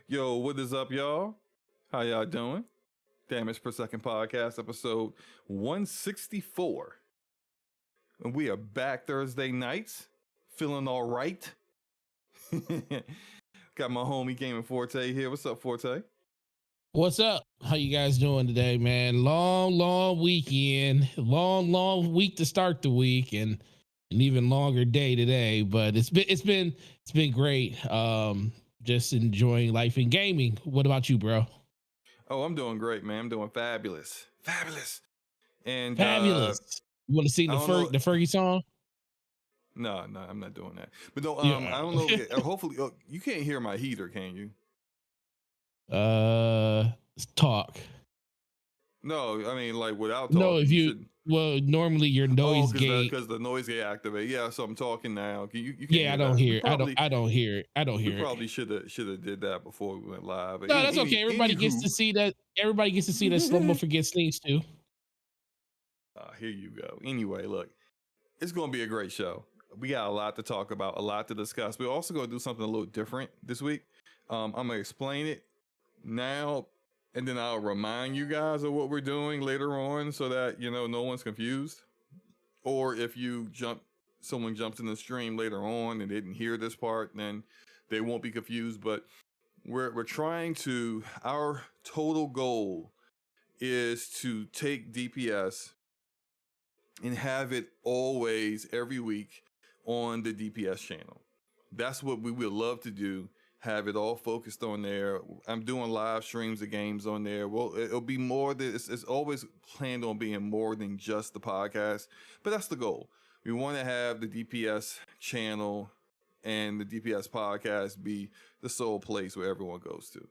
Yo, what is up, y'all? How y'all doing? Damage Per Second Podcast, episode 164. And we are back Thursday nights, feeling all right. Got my homie Gaming Forte here. What's up, Forte? What's up? How you guys doing today, man? Long weekend, long week to start the week, and an even longer day today. But it's been great. Just enjoying life and gaming. What about you, bro? Oh, I'm doing great, man. I'm doing fabulous. And Fabulous. You want to sing the Fergie song? No, I'm not doing that. But no, Yeah. I don't know. Hopefully, you can't hear my heater, can you? Talk. No, I mean like without talking. No, if you well, normally your noise gate because the noise gate activate. Yeah, so I'm talking now. You yeah, I don't hear. I don't hear it. We probably should have did that before we went live. No, that's okay. Everybody gets to see that. Everybody gets to see that Slumber Forgets Things too. Here you go. Anyway, look, it's going to be a great show. We got a lot to talk about, a lot to discuss. We're also going to do something a little different this week. I'm going to explain it now, and then I'll remind you guys of what we're doing later on so that, no one's confused. Or if someone jumps in the stream later on and didn't hear this part, then they won't be confused. But we're trying to, our total goal is to take DPS and have it always every week on the DPS channel. That's what we would love to do. Have it all focused on there. I'm doing live streams of games on there. Well, it'll be more than it's always planned on being more than just the podcast, but that's the goal. We want to have the DPS channel and the DPS podcast be the sole place where everyone goes to.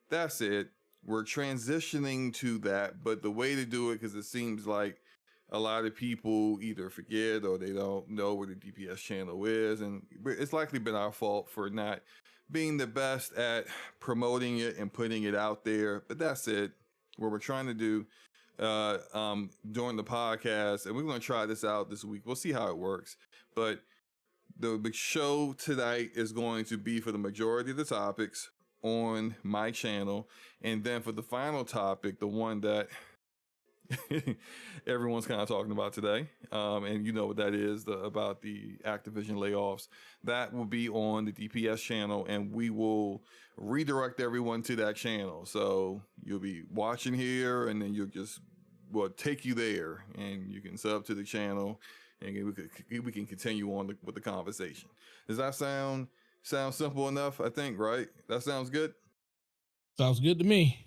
That's it. We're transitioning to that, but the way to do it, because it seems like a lot of people either forget or they don't know where the DPS channel is, and it's likely been our fault for not being the best at promoting it and putting it out there. But that's it. What we're trying to do during the podcast, and we're going to try this out this week. We'll see how it works. But the big show tonight is going to be for the majority of the topics on my channel. And then for the final topic, the one that everyone's kind of talking about today, and you know what that is, about the Activision layoffs, that will be on the DPS channel, and we will redirect everyone to that channel. So you'll be watching here, and then we'll take you there, and you can sub to the channel, and we can continue on with the conversation. Does that sound simple enough? I think, right? That sounds good. Sounds good to me.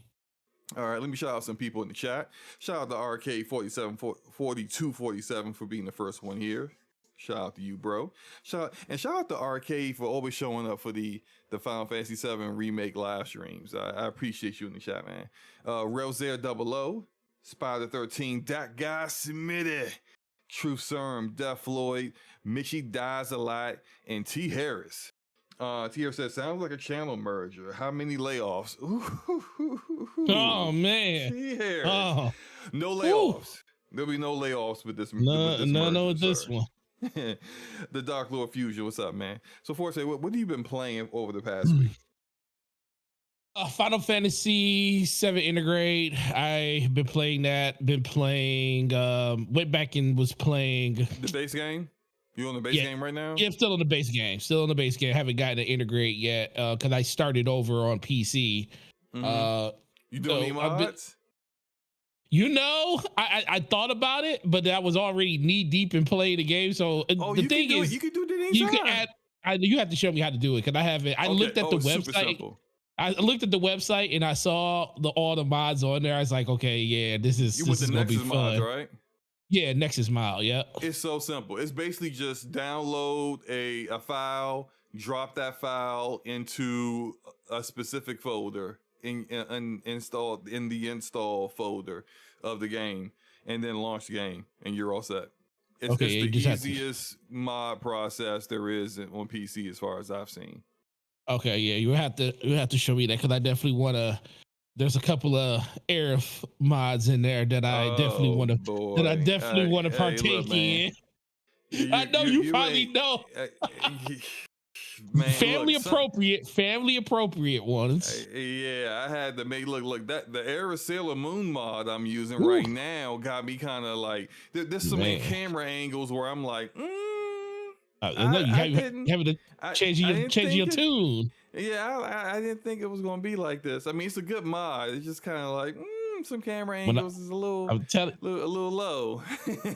All right, let me shout out some people in the chat. Shout out to RK4247 for being the first one here. Shout out to you, bro. Shout out to RK for always showing up for the Final Fantasy VII Remake live streams. I appreciate you in the chat, man. Relzair 00, Spider13, That Guy Smitty, Truth Serum, Def Floyd, Mitchie Dies a Lot, and T Harris. T Harris says, sounds like a channel merger. How many layoffs? Oh, man. T Harris. Oh. No layoffs. There'll be no layoffs with this. No, with this one. The Dark Lord Fusion. What's up, man? So, Forte, what have you been playing over the past week? Final Fantasy VII Integrate. I've been playing that. Went back and was playing the base game. You on the base game right now? Yeah, I'm still in the base game. Haven't gotten to Integrate yet because I started over on PC. Mm-hmm. You doing any mods? I thought about it, but I was already knee deep in playing the game. So the thing is, you can do it anytime. You can add. You have to show me how to do it because I haven't. I looked at the website. I looked at the website and I saw all the mods on there. I was like, okay, yeah, this is gonna be fun, mods, right? Yeah, Nexus Mile, yeah. It's so simple. It's basically just download a file, drop that file into a specific folder, and install in the install folder of the game, and then launch the game, and you're all set. It's the easiest mod process there is on PC as far as I've seen. Okay, yeah, you have to show me that because I definitely want to. There's a couple of Aerith mods in there that I definitely want to partake in. I know you probably know. Man, family look, appropriate ones. yeah, I had to make look that the Era Sailor Moon mod I'm using Ooh, right now got me kind of like there's so many man. camera angles where I'm like, Look, I didn't, having to I didn't changing your think it. tune. Yeah, I didn't think it was gonna be like this. I mean, it's a good mod. It's just kind of like some camera When angles is a little, I'm telling a little low.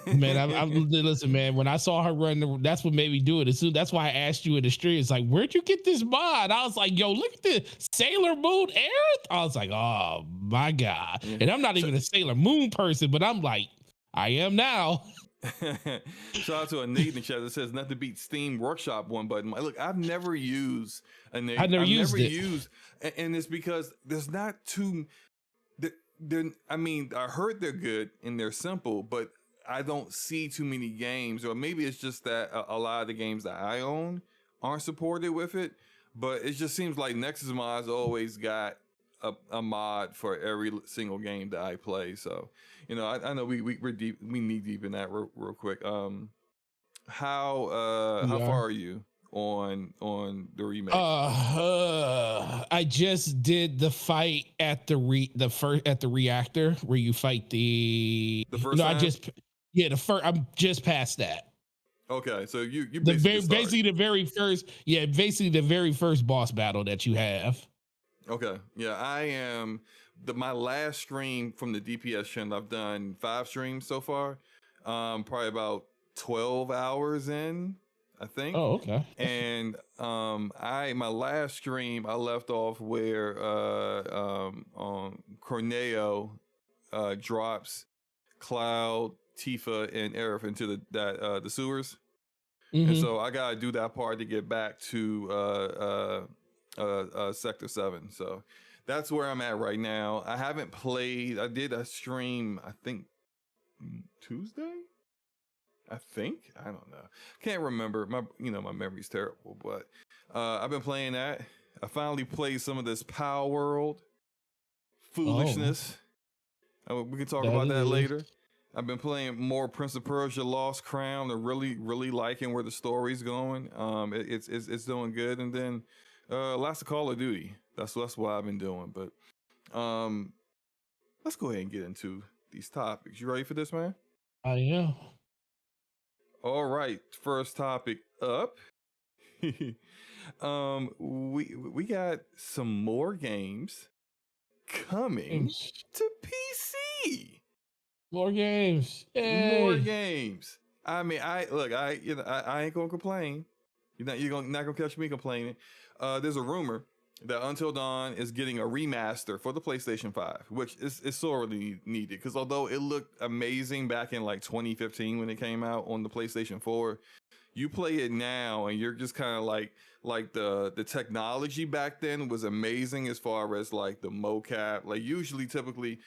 man, I'm listen, man. When I saw her run, that's what made me do it. That's why I asked you in the street. It's like, where'd you get this mod? I was like, yo, look at this Sailor Moon Aerith. I was like, oh my god. Yeah. And I'm not So, even a Sailor Moon person, but I'm like, I am now. shout out to a Nate in the chat that says nothing beats Steam Workshop one button. Look, I've never used a Nate. I've never used it. And it's because there's not too. I mean, I heard they're good and they're simple, but I don't see too many games, or maybe it's just that a lot of the games that I own aren't supported with it. But it just seems like Nexus Mods always got a mod for every single game that I play. So, you know, I know we're deep, we knee deep in that real quick. How far are you on the remake? I just did the fight at the reactor where you fight the first time? I'm just past that. Okay, so you basically the very first boss battle that you have. Okay, yeah, I am my last stream from the DPS channel. I've done 5 streams so far, probably about 12 hours in, I think. Oh, okay. And my last stream I left off where Corneo drops Cloud, Tifa, and Aerith into the sewers. Mm-hmm. And so I gotta do that part to get back to Sector 7. So that's where I'm at right now. I haven't played. I did a stream, I think Tuesday. I don't know. Can't remember. My memory's terrible, but I've been playing that. I finally played some of this Palworld foolishness. We can talk about that later. I've been playing more Prince of Persia Lost Crown and really liking where the story's going. It's doing good. And then lots of Call of Duty. That's what I've been doing. But let's go ahead and get into these topics. You ready for this, man? I am. All right, first topic up. We got some more games coming to PC. More games. Yay. More games. I mean, I ain't gonna complain. You're not gonna catch me complaining. There's a rumor that Until Dawn is getting a remaster for the PlayStation 5, which is sorely needed, because although it looked amazing back in like 2015 when it came out on the PlayStation 4, you play it now and you're just kind of like the technology back then was amazing as far as like the mocap. Like typically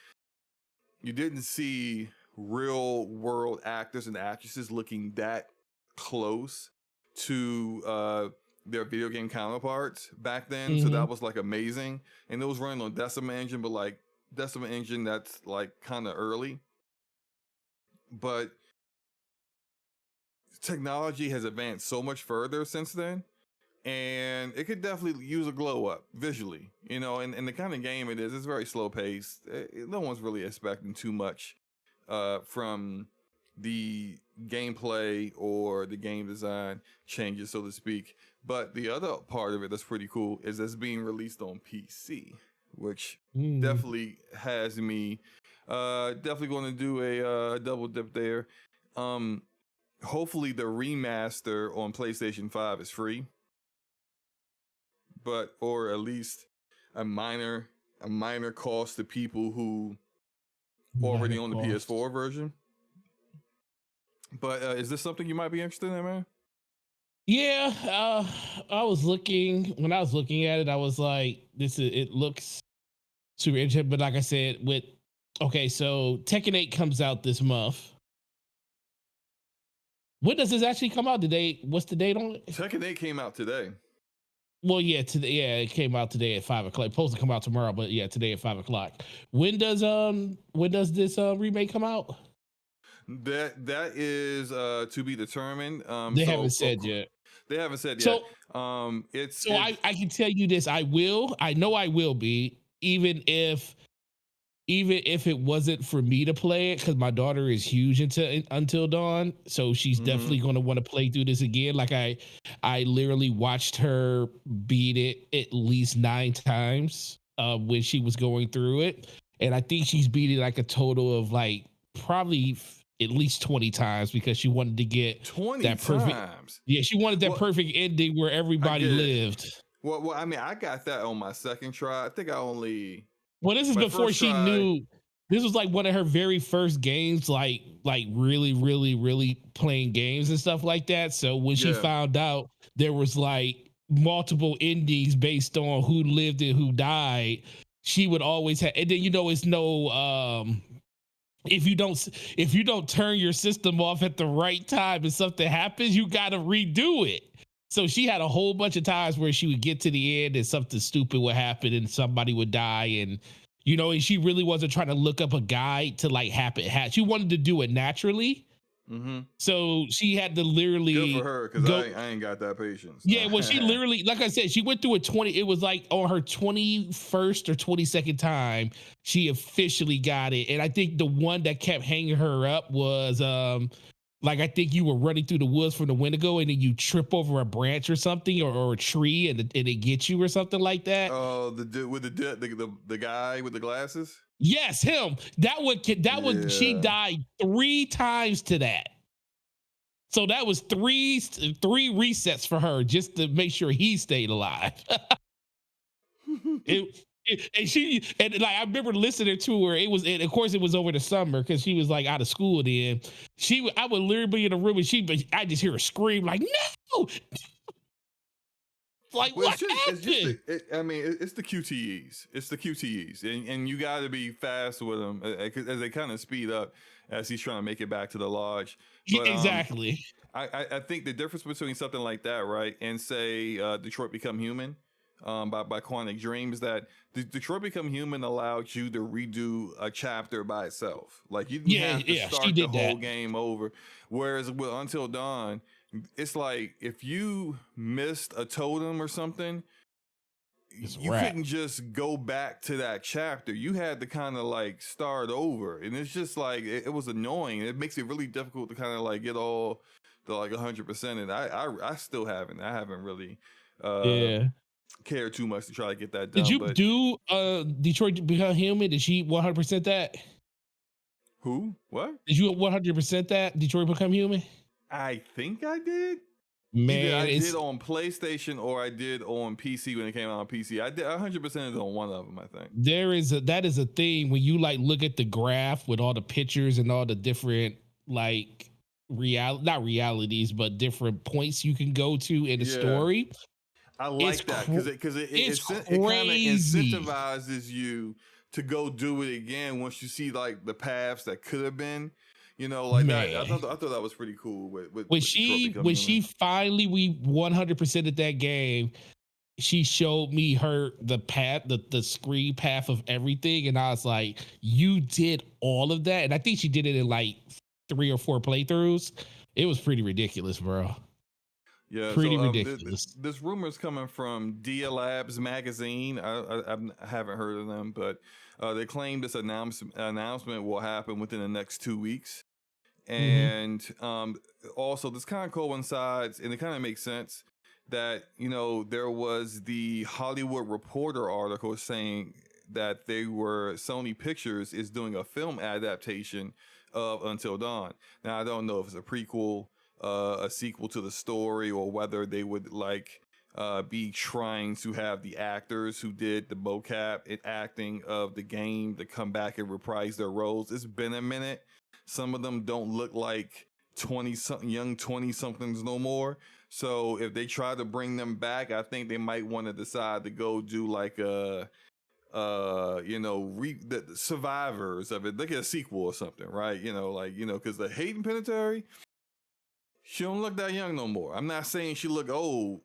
you didn't see real world actors and actresses looking that close to their video game counterparts back then. Mm-hmm. So that was like amazing. And it was running on Decima Engine, but like Decima Engine that's like kind of early. But technology has advanced so much further since then, and it could definitely use a glow up visually, and the kind of game it is, it's very slow paced. No one's really expecting too much from the gameplay or the game design changes, so to speak. But the other part of it that's pretty cool is it's being released on PC, which definitely has me definitely going to do a double dip there. Hopefully the remaster on PlayStation 5 is free, or at least a minor cost to people who already own the PS4 version. But is this something you might be interested in, man? Yeah, I was looking at it. I was like, it looks super interesting. But like I said, so Tekken 8 comes out this month. When does this actually come out? What's the date on it? Tekken 8 came out today. Well, yeah, today. Yeah, it came out today at 5 o'clock. It's supposed to come out tomorrow, but yeah, today at 5 o'clock. When does this remake come out? That is to be determined. They haven't said yet. They haven't said yet. So It's so it's I can tell you this. I know I will be, even if it wasn't for me to play it, because my daughter is huge into Until Dawn, so she's mhm. definitely going to want to play through this again. Like I literally watched her beat it at least 9 times when she was going through it, and I think she's beat it like a total of like probably at least 20 times because she wanted to get 20 that perfect. times. Yeah, she wanted that Well, perfect ending where I everybody get it. lived. Well, I mean, I got that on my second try. I think I only Well, this is my before first she try. knew. This was like one of her very first games, like really, really, really playing games and stuff like that. So when she Yeah. found out there was like multiple endings based on who lived and who died, she would always have. And then it's no if you don't turn your system off at the right time and something happens, you got to redo it. So she had a whole bunch of times where she would get to the end and something stupid would happen and somebody would die, and and she really wasn't trying to look up a guide to like happen. She wanted to do it naturally, Mhm. so she had to Good for literally her, cuz go. I ain't got that patience. Yeah, well, she literally, like I said, she went through a 20. It was like on her 21st or 22nd time, she officially got it. And I think the one that kept hanging her up was like I think you were running through the woods from the Wendigo and then you trip over a branch or something or a tree and it gets you or something like that. Oh, the dude with the guy with the glasses? Yes, him. That one she Yeah. died 3 times to that. So that was three resets for her just to make sure he stayed alive. And like I remember listening to her. And of course it was over the summer because she was like out of school then. I would literally be in a room and I just hear her scream like no, like Well, what it's just happened? I mean, it's the QTEs. It's the QTEs, and you got to be fast with them as they kind of speed up as he's trying to make it back to the lodge. Yeah, But exactly. I think the difference between something like that, right, and say Detroit Become Human, by Quantic Dream is that Detroit Become Human allowed you to redo a chapter by itself. Like you didn't Yeah, have to yeah, she start the did whole that. game over. Whereas with Until Dawn, it's like if you missed a totem or something, It's a you wrap. couldn't just go back to that chapter. You had to kind of like start over, and it's just like it was annoying. It makes it really difficult to kind of like get all the like 100%. And I still haven't. I haven't really uh Yeah. cared too much to try to get that Did done. you But do Detroit Become Human? Did she 100% that? who? What? Did you 100% that Detroit Become Human? I think I did. Either Man, I did it's on PlayStation or I did on PC when it came out on PC. I did 100% on one of them, I think. that is a thing when you like look at the graph with all the pictures and all the different like not realities but different points you can go to in the Yeah. story. I It's like that it's it kind of crazy, incentivizes you to go do it again once you see like the paths that could have been, like that. man. I thought that was pretty cool When with Detroit she Become when Human. she finally we 100% at that game, she showed me the path, the screen path of everything, and I was like, "You did all of that?" And I think she did it in like 3 or 4 playthroughs. It was pretty ridiculous, bro. Yeah, so Pretty ridiculous. this rumor is coming from Dia Labs magazine. I haven't heard of them, but they claim this announcement will happen within the next 2 weeks. Mm-hmm. And also, this kind of coincides, and it kind of makes sense that there was the Hollywood Reporter article saying that Sony Pictures is doing a film adaptation of Until Dawn. Now I don't know if it's a prequel, a sequel to the story, or whether they would like be trying to have the actors who did the mocap and acting of the game to come back and reprise their roles. It's been a minute. Some of them don't look like 20 something young 20 somethings no more. So if they try to bring them back, I think they might want to decide to go do like a the survivors of it, like a sequel or something, right? Because the Hayden Panettiere, she don't look that young no more. I'm not saying she look old.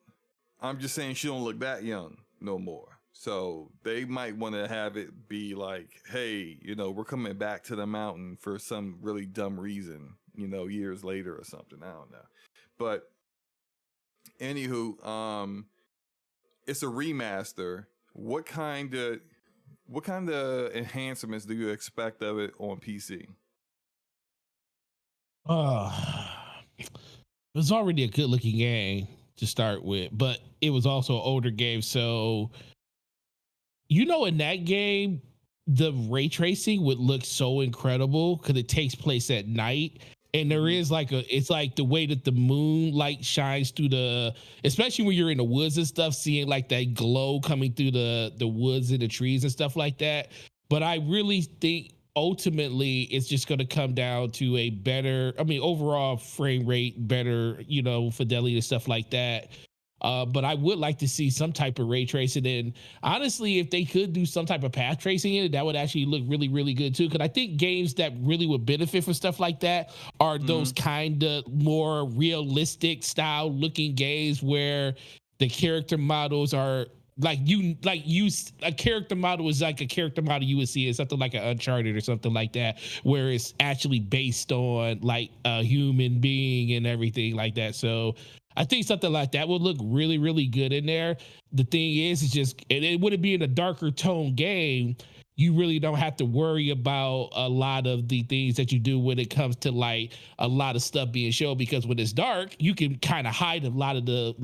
I'm just saying she don't look that young no more. So they might want to have it be like, hey, we're coming back to the mountain for some really dumb reason, years later or something. I don't know. But Anywho, it's a remaster. What kind of enhancements do you expect of it on PC? It was already a good looking game to start with, but it was also an older game. So, in that game, the ray tracing would look so incredible because it takes place at night. And there Mm-hmm. is it's like the way that the moonlight shines through especially when you're in the woods and stuff, seeing like that glow coming through the woods and the trees and stuff like that. But I really think ultimately it's just going to come down to a better, I mean, overall frame rate, better, fidelity and stuff like that. But I would like to see some type of ray tracing. And honestly, if they could do some type of path tracing in it, that would actually look really, really good too. Because I think games that really would benefit from stuff like that are Mm-hmm. those kind of more realistic style looking games where the character models are a character model is like a character model you would see in something like an Uncharted or something like that, where it's actually based on like a human being and everything like that. So I think something like that would look really, really good in there. The thing is, it's just it would be in a darker tone game. You really don't have to worry about a lot of the things that you do when it comes to like a lot of stuff being shown, because when it's dark, you can kind of hide a lot of the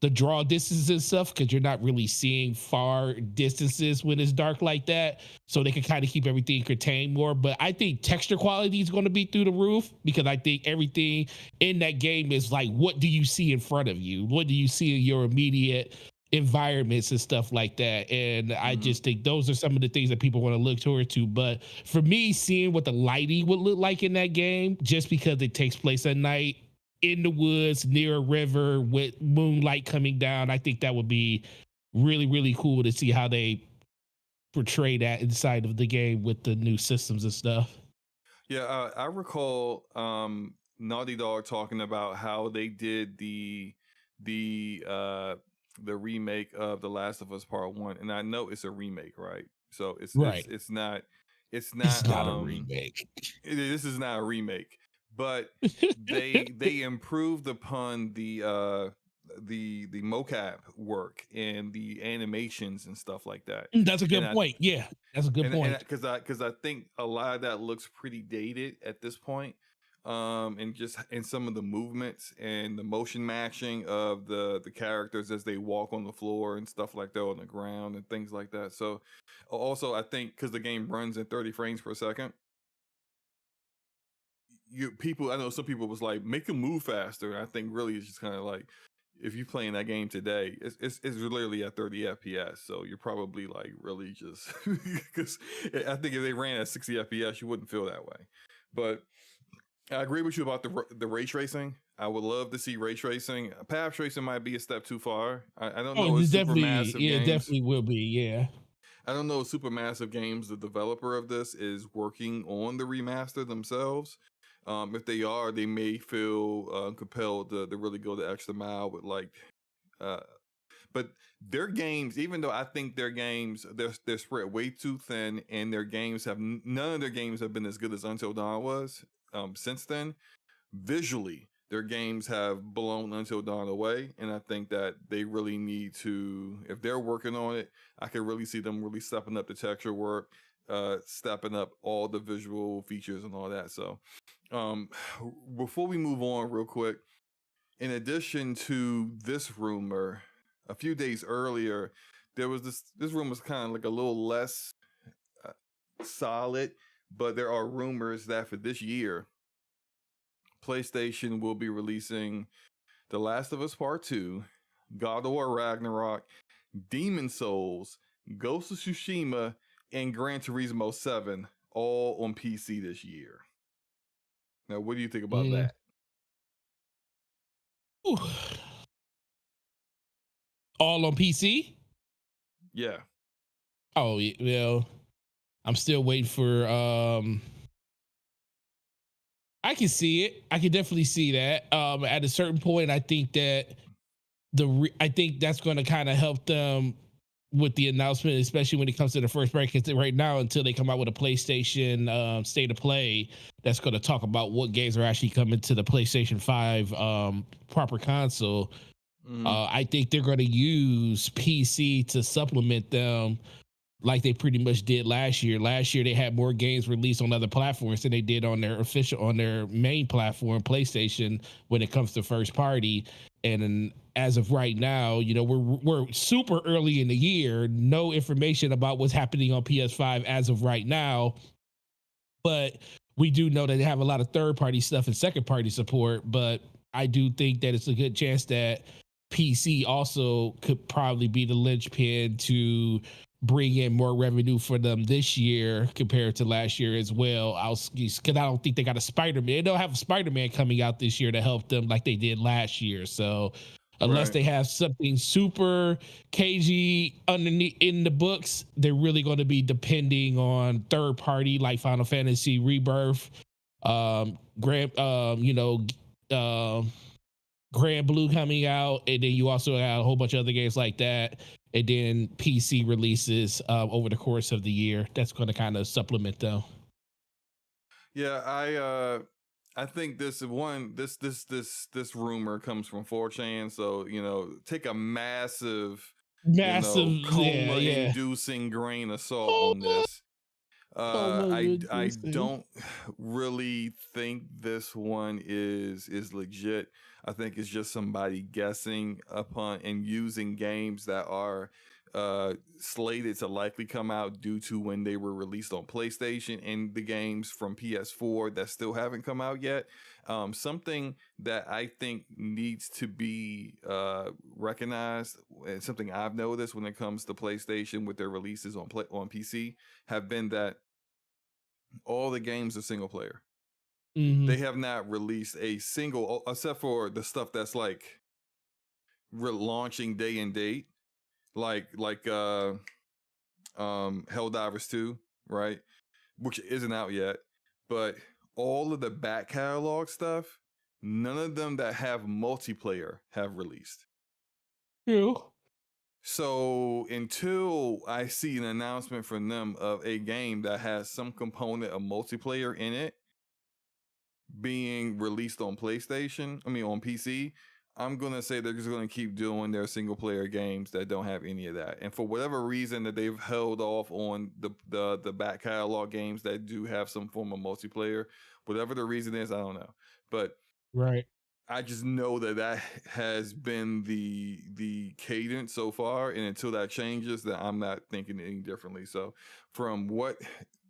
draw distances and stuff because you're not really seeing far distances when it's dark like that. So they can kind of keep everything contained more. But I think texture quality is going to be through the roof because I think everything in that game is like, what do you see in front of you? What do you see in your immediate environments and stuff like that? And I Mm-hmm. just think those are some of the things that people want to look toward to. But for me, seeing what the lighting would look like in that game, just because it takes place at night, in the woods near a river with moonlight coming down. I think that would be really, really cool to see how they portray that inside of the game with the new systems and stuff. Yeah, I recall Naughty Dog talking about how they did the uh the remake of The Last of Us Part 1, and I know it's a remake, right? So it's it's Right. it's not it's It's not not a remake. this is not a remake, but they improved upon the mocap work and the animations and stuff like that. That's a And good I point. Yeah, that's a good and point. because I think a lot of that looks pretty dated at this point, and just in some of the movements and the motion matching of the characters as they walk on the floor and stuff like that on the ground and things like that. So also I think because the game runs at 30 frames per second, I know some people was like make them move faster. I think really it's just kind of like if you're playing that game today, it's literally at 30 FPS. So you're probably like really just because I think if they ran at 60 FPS, you wouldn't feel that way. But I agree with you about the ray tracing. I would love to see ray tracing. Path tracing might be a step too far. I don't Oh, know if it's super definitely, massive yeah, it games. definitely will be. Yeah. I don't know if Supermassive Games, the developer of this, is working on the remaster themselves. If they are, they may feel compelled to really go the extra mile with like, uh, but their games, even though I think their games they're spread way too thin, and their games have none of their games have been as good as Until Dawn was. Since then, visually, their games have blown Until Dawn away, and I think that they really need to, if they're working on it, I can really see them really stepping up the texture work, stepping up all the visual features and all that. So, um, before we move on, real quick, in addition to this rumor, a few days earlier, there was this rumor was kind of like a little less uh, solid, but there are rumors that for this year, PlayStation will be releasing The Last of Us Part 2, God of War Ragnarok, Demon Souls, Ghost of Tsushima, and Gran Turismo 7 all on PC this year. Now, what do you think about Mm. that? Ooh. All on PC. Yeah. Oh, well, I'm still waiting for. I can see it. I can definitely see that. At a certain point, I think that I think that's going to kind of help them with the announcement, especially when it comes to the first break. Because right now, until they come out with a PlayStation State of Play, that's going to talk about what games are actually coming to the PlayStation 5 proper console. I think they're going to use PC to supplement them like they pretty much did last year. Last year they had more games released on other platforms than they did on their main platform, PlayStation, when it comes to first party. And as of right now, you know, we're super early in the year, no information about what's happening on PS5 as of right now. But we do know that they have a lot of third party stuff and second party support. But I do think that it's a good chance that PC also could probably be the linchpin to bring in more revenue for them this year compared to last year as well. Because I don't think they got a Spider-Man. They don't have a Spider-Man coming out this year to help them like they did last year. So unless Right. they have something super cagey underneath in the books, they're really going to be depending on third party like Final Fantasy Rebirth, Grand, Grand Blue coming out, and then you also have a whole bunch of other games like that, and then PC releases over the course of the year. That's going to kind of supplement them. Yeah, I think this rumor comes from 4chan, so you know, take a massive, you Massive, know, yeah, coma yeah. inducing grain of salt Oh, on this. I interesting. don't really think this one is legit. I think it's just somebody guessing upon and using games that are slated to likely come out due to when they were released on PlayStation, and the games from PS4 that still haven't come out yet. Something that I think needs to be recognized, and something I've noticed when it comes to PlayStation with their releases on PC, have been that all the games are single player. Mm-hmm. They have not released a single, except for the stuff that's like launching day and date, like Helldivers 2, right? Which isn't out yet. But all of the back catalog stuff, none of them that have multiplayer have released. True. So until I see an announcement from them of a game that has some component of multiplayer in it being released on PlayStation, on PC, I'm gonna say they're just gonna keep doing their single player games that don't have any of that. And for whatever reason that they've held off on the back catalog games that do have some form of multiplayer, whatever the reason is, I don't know. But Right. I just know that has been the cadence so far, and until that changes, that I'm not thinking any differently. So, from what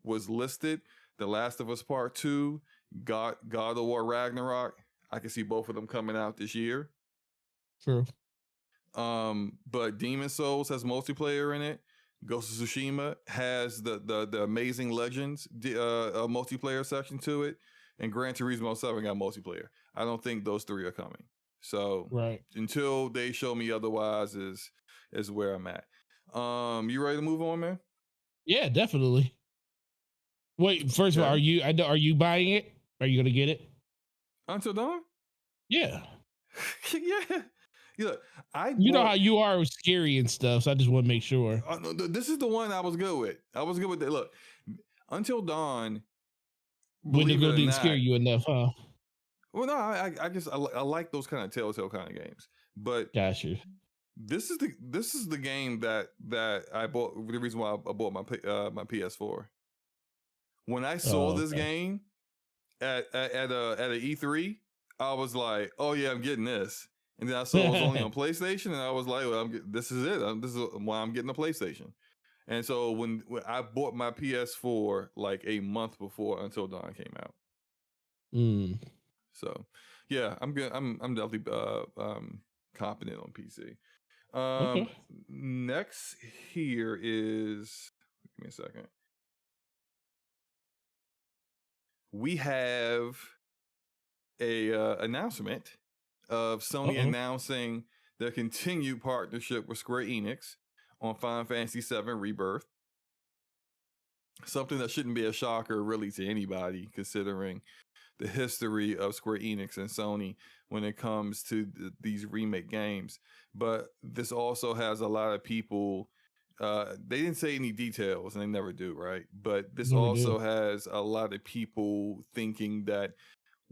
was listed, The Last of Us Part 2, God of War Ragnarok, I can see both of them coming out this year. True. But Demon Souls has multiplayer in it. Ghost of Tsushima has the Amazing Legends multiplayer section to it, and Gran Turismo 7 got multiplayer. I don't think those three are coming. So Right. until they show me otherwise, is where I'm at. You ready to move on, man? Yeah, definitely. Wait, first of all, Okay. are you buying it? Are you gonna get it? Until Dawn? Yeah. Yeah. Yeah. I You know how bought. you are with scary and stuff, so I just want to make sure. No, this is the one I was good with. I was good with it. Look, Until Dawn. When the Believe it girl or didn't scare not. you enough, huh? Well, no, I like those kind of Telltale kind of games, but Gotcha. this is the game that I bought. The reason why I bought my PS4. When I saw Oh, this okay. game at a E3, I was like, oh yeah, I'm getting this. And then I saw it was only on PlayStation, and I was like, well, this is it. This is why I'm getting a PlayStation. And so when I bought my PS4 like a month before Until Dawn came out. Mm. So, yeah, I'm good. I'm definitely competent on PC. Okay. Next here is, give me a second. We have a announcement of Sony Uh-oh. announcing their continued partnership with Square Enix on Final Fantasy VII Rebirth. Something that shouldn't be a shocker really to anybody, considering the history of Square Enix and Sony when it comes to these remake games. But this also has a lot of people they didn't say any details, and they never do, right? But this Never also do. has a lot of people thinking that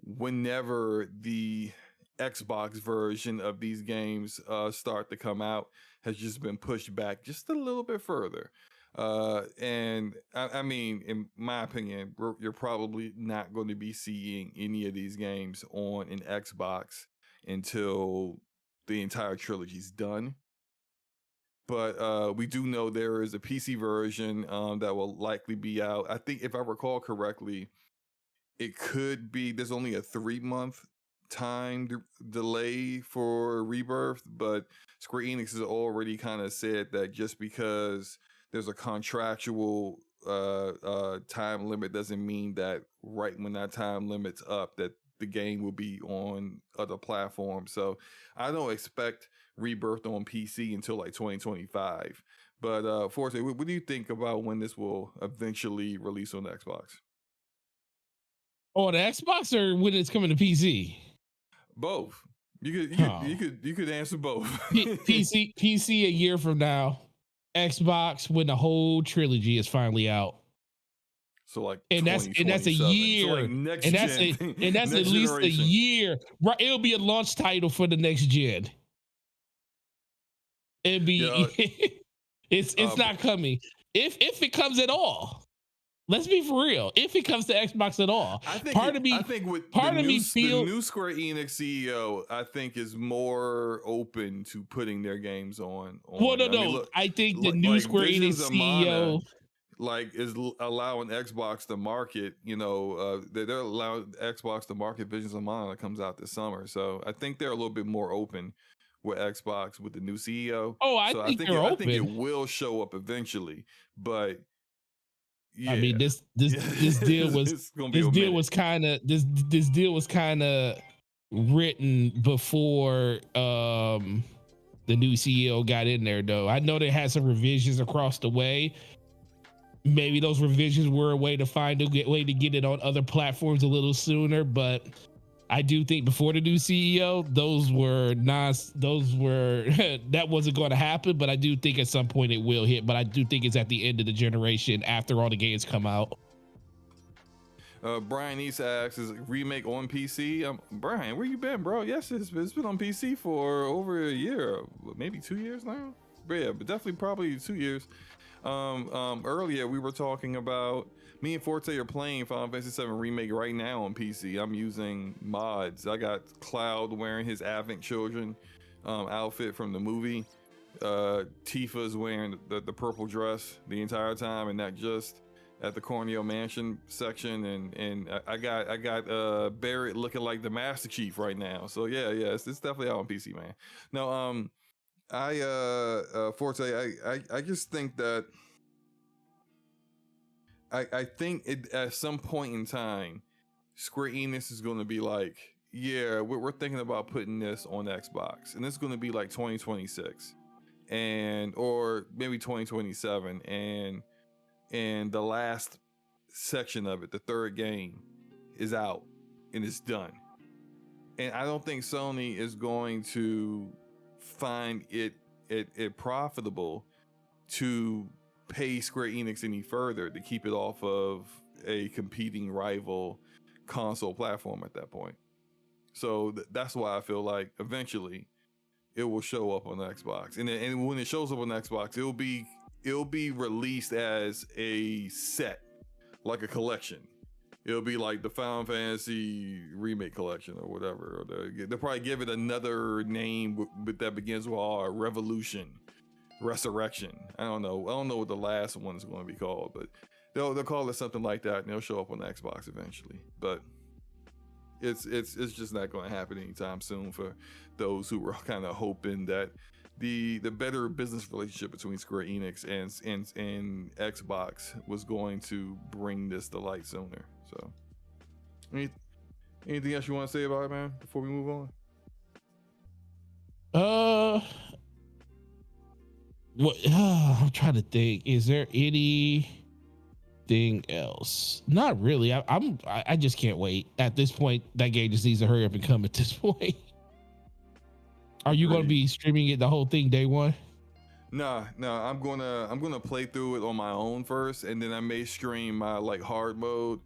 whenever the Xbox version of these games start to come out, has just been pushed back just a little bit further. And I mean, in my opinion, you're probably not going to be seeing any of these games on an Xbox until the entire trilogy's done. But we do know there is a PC version that will likely be out. I think, if I recall correctly, it could be there's only a 3-month time delay for Rebirth, but Square Enix has already kind of said that just because there's a contractual time limit doesn't mean that right when that time limit's up that the game will be on other platforms. So I don't expect Rebirth on PC until like 2025. But Forte, what do you think about when this will eventually release on the Xbox? Oh, the Xbox or when it's coming to PC? Both. You could answer both. PC a year from now. Xbox when the whole trilogy is finally out. So like, and that's a 2027. year, So like next and that's gen, and that's next at least a generation. year. Right, it'll be a launch title for the next gen. It'd be Yeah, it's not coming. If it comes at all. Let's be for real. If it comes to Xbox at all, I think part of me, I think with part the of me feel new Square Enix CEO, I think is more open to putting their games on. well, no, I mean, no. look, I think the new Square Enix Visions of Mana, CEO. like, is allowing Xbox to market. They're allowing Xbox to market Visions of Mana that comes out this summer. So I think they're a little bit more open with Xbox with the new CEO. Oh, I So think they're I think it open. will show up eventually, but I yeah, mean, this deal was it's gonna be a minute. this deal was kind of written before the new CEO got in there. Though I know they had some revisions across the way. Maybe those revisions were a way to find a way to get it on other platforms a little sooner, but I do think before the new CEO, that wasn't going to happen. But I do think at some point it will hit. But I do think it's at the end of the generation after all the games come out. Brian East asks, is remake on PC? Brian, where you been, bro? Yes, it's been on PC for over a year, maybe 2 years now. But yeah, but definitely probably 2 years. Earlier we were talking about, me and Forte are playing Final Fantasy VII Remake right now on PC. I'm using mods. I got Cloud wearing his Advent Children outfit from the movie. Tifa's wearing the purple dress the entire time, and not just at the Corneo Mansion section. And I got Barrett looking like the Master Chief right now. So yeah, it's definitely out on PC, man. No, Forte, I just think that I think it, at some point in time, Square Enix is going to be like, yeah, we're thinking about putting this on Xbox, and it's going to be like 2026, or maybe 2027, and the last section of it, the third game, is out and it's done. And I don't think Sony is going to find it profitable to pay Square Enix any further to keep it off of a competing rival console platform at that point. So that's why I feel like eventually it will show up on the Xbox, and when it shows up on the Xbox, it'll be released as a set, like a collection. It'll be like the Final Fantasy Remake Collection or whatever. Or they'll probably give it another name that begins with Revolution, Resurrection. I don't know what the last one is going to be called, but they'll call it something like that, and they'll show up on the Xbox eventually. But it's just not going to happen anytime soon for those who were kind of hoping that the better business relationship between Square Enix and Xbox was going to bring this to light sooner. So, anything else you want to say about it, man, before we move on? What I'm trying to think. Is there anything else? Not really. I just can't wait. At this point, that game just needs to hurry up and come at this point. Are you going to be streaming it the whole thing day one? No, I'm gonna play through it on my own first, and then I may stream my like hard mode,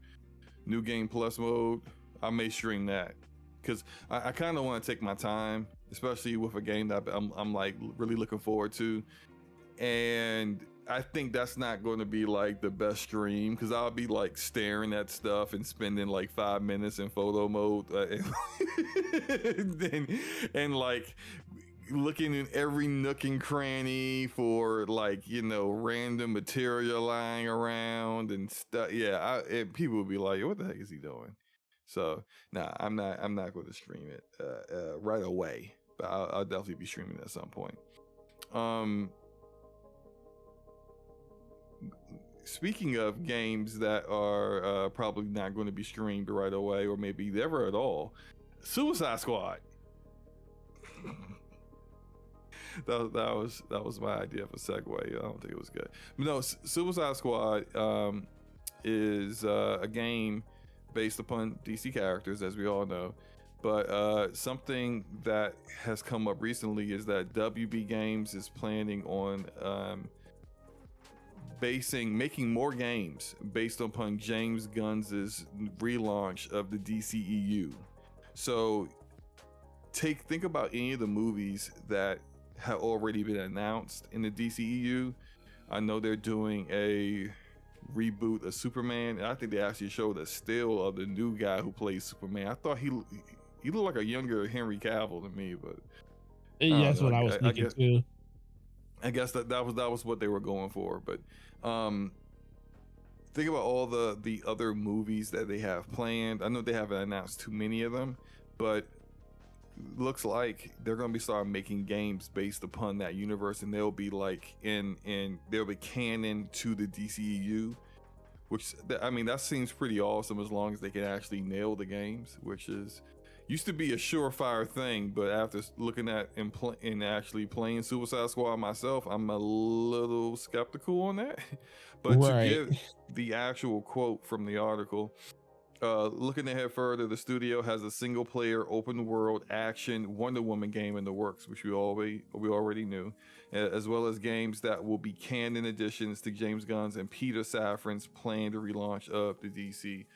new game plus mode. I may stream that because I kind of want to take my time, especially with a game that I'm like really looking forward to, and I think that's not going to be like the best stream because I'll be like staring at stuff and spending like 5 minutes in photo mode, and like looking in every nook and cranny for like random material lying around and stuff. Yeah, people will be like, "What the heck is he doing?" So, nah, I'm not going to stream it right away, but I'll definitely be streaming at some point. Um, Speaking of games that are probably not going to be streamed right away, or maybe never at all, Suicide Squad. that was my idea for a segue. I don't think it was good. But no, Suicide Squad is a game based upon DC characters, as we all know. But something that has come up recently is that WB Games is planning on making more games based upon James Gunn's relaunch of the DCEU. So think about any of the movies that have already been announced in the DCEU. I know they're doing a reboot of Superman, and I think they actually showed a still of the new guy who plays Superman. I thought he looked like a younger Henry Cavill to me, but Yeah, that's what I was thinking too. I guess that was what they were going for. But think about all the other movies that they have planned. I know they haven't announced too many of them, but looks like they're going to be starting making games based upon that universe, and they'll be like they'll be canon to the DCEU, which I mean that seems pretty awesome as long as they can actually nail the games, which used to be a surefire thing, but after looking at and actually playing Suicide Squad myself, I'm a little skeptical on that. But right. To give the actual quote from the article, looking ahead further, the studio has a single-player, open-world action Wonder Woman game in the works, which we already knew, as well as games that will be canon additions to James Gunn's and Peter Safran's planned relaunch of the DC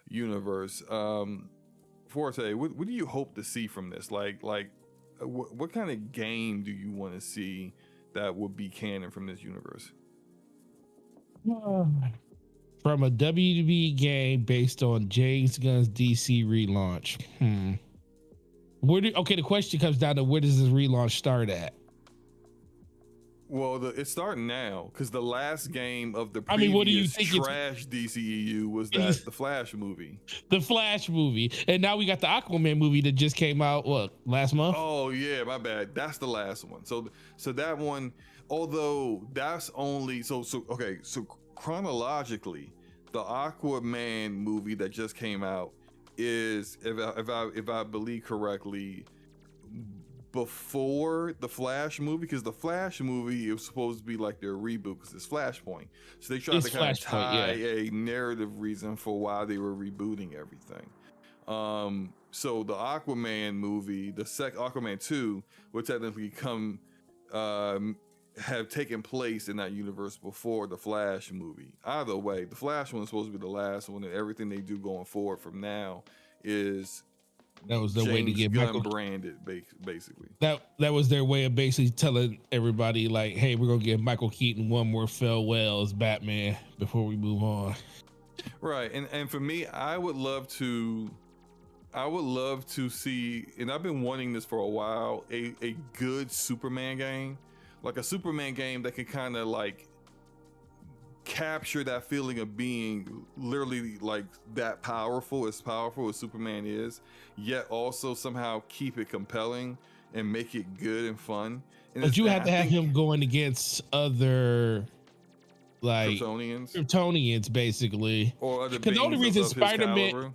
universe. Forte, what do you hope to see from this? What kind of game do you want to see that would be canon from this universe? From a WB game based on James Gunn's DC relaunch. The question comes down to where does this relaunch start at? Well, it's starting now because the last game of the previous what do you think trash DCEU was the Flash movie. The Flash movie, and now we got the Aquaman movie that just came out last month. Oh yeah, my bad. That's the last one. So that one, although that's only so chronologically, the Aquaman movie that just came out is, if I believe correctly, before the Flash movie, because the Flash movie was supposed to be like their reboot because it's Flashpoint. So they tried to kind of tie a narrative reason for why they were rebooting everything. So the Aquaman movie, the Aquaman 2, would technically have taken place in that universe before the Flash movie. Either way, the Flash one is supposed to be the last one, and everything they do going forward from now is that was their way to get Gunn branded, basically. That was their way of basically telling everybody, like, hey, we're gonna give Michael Keaton one more farewell as Batman before we move on. Right, and for me, I would love to see, and I've been wanting this for a while, a good Superman game, like a Superman game that can kind of like capture that feeling of being literally like that powerful as Superman is, yet also somehow keep it compelling and make it good and fun. And but you have to have him going against other like Kryptonians basically, or other beings. The only reason Spider-Man,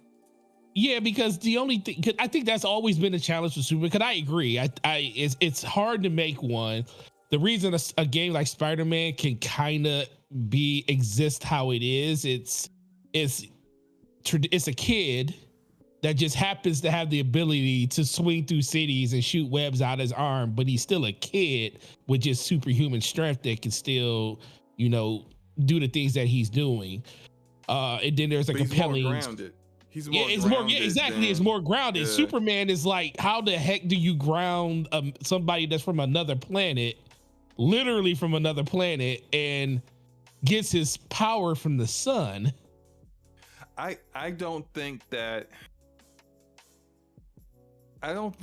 yeah, because the only thing, I think that's always been a challenge for Superman. Because I agree, it's hard to make one. The reason a game like Spider-Man can kind of exist how it is, it's a kid that just happens to have the ability to swing through cities and shoot webs out his arm, but he's still a kid with just superhuman strength that can still, you know, do the things that he's doing. And then there's a compelling. He's more grounded. He's more it's grounded. More, yeah, exactly. It's more grounded. Yeah. Superman is like, how the heck do you ground somebody that's from another planet, literally from another planet, and gets his power from the sun? I don't think that. I don't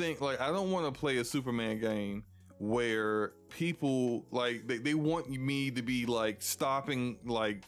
want to play a Superman game where people like they want me to be like stopping like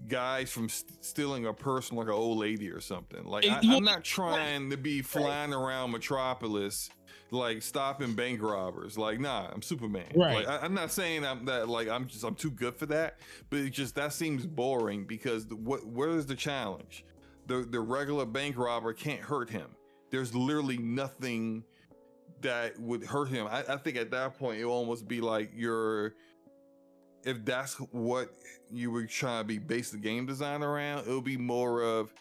guys from stealing a person, like an old lady or something. Like I'm not trying to be flying around Metropolis like stopping bank robbers. Like, nah, I'm Superman. Right. Like, I'm not saying I'm too good for that, but it just that seems boring because where is the challenge? The regular bank robber can't hurt him. There's literally nothing that would hurt him. I think at that point it will almost be like if that's what you were trying to be base the game design around, it'll be more of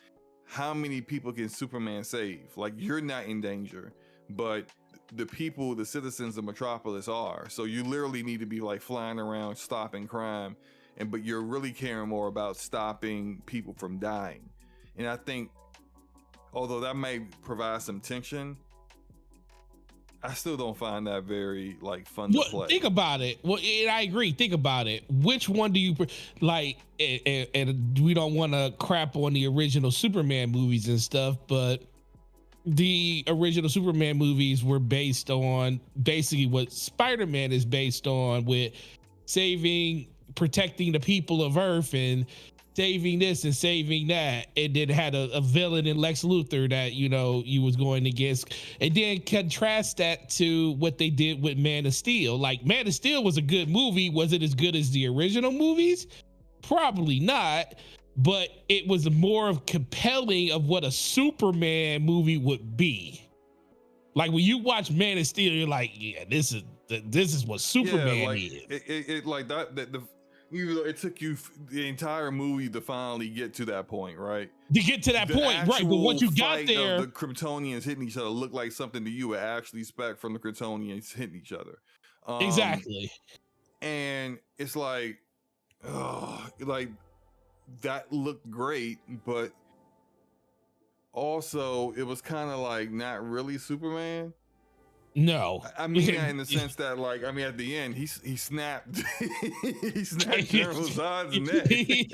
how many people can Superman save? Like, you're not in danger, but the citizens of Metropolis are. So you literally need to be like flying around stopping crime, but you're really caring more about stopping people from dying. And I think, although that may provide some tension, I still don't find that very like fun to play. Think about it. Well, and I agree. Think about it. Which one do you like? And we don't want to crap on the original Superman movies and stuff, but the original Superman movies were based on basically what Spider-Man is based on, with protecting the people of Earth and saving this and saving that, and then had a villain in Lex Luthor that, you know, you was going against, and then contrast that to what they did with Man of Steel. Like, Man of Steel was a good movie. Was it as good as the original movies? Probably not, but it was more of compelling of what a Superman movie would be. Like, when you watch Man of Steel, you're like, yeah, this is what Superman is. It like that. It took you the entire movie to finally get to that point, right? To get to that point, right? But once you got there, the Kryptonians hitting each other looked like something that you would actually expect from the Kryptonians hitting each other. Exactly. And it's like, like that looked great, but also it was kind of like not really Superman. No, I mean that in the sense that, like, I mean, at the end, he snapped, he snapped General Zod's neck. He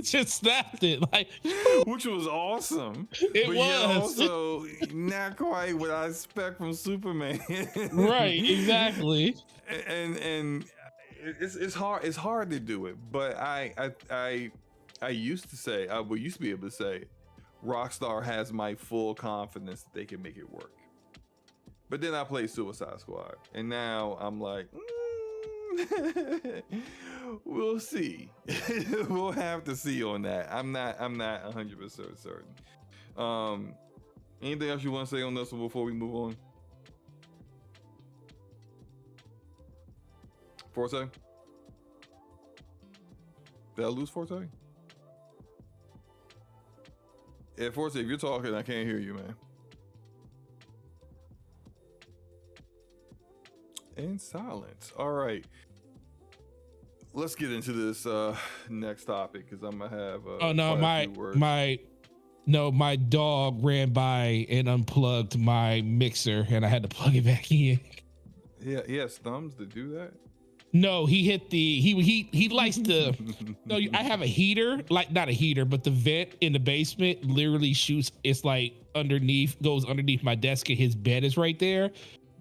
just snapped it, like, which was awesome. It but was yet also not quite what I expect from Superman. Right, exactly. And it's hard. It's hard to do it. But I used to say, I used to be able to say, Rockstar has my full confidence that they can make it work. But then I played Suicide Squad, and now I'm like, we'll see. We'll have to see on that. I'm not 100% certain. Anything else you want to say on this one before we move on? Forte? Did I lose Forte? Yeah, Forte, if you're talking, I can't hear you, man. In silence. All right, let's get into this next topic, because I'm gonna have my dog ran by and unplugged my mixer, and I had to plug it back in. Yeah, he has thumbs to do that. No, he hit he likes to. No, I have a heater, like not a heater, but the vent in the basement literally shoots. It's like goes underneath my desk, and his bed is right there.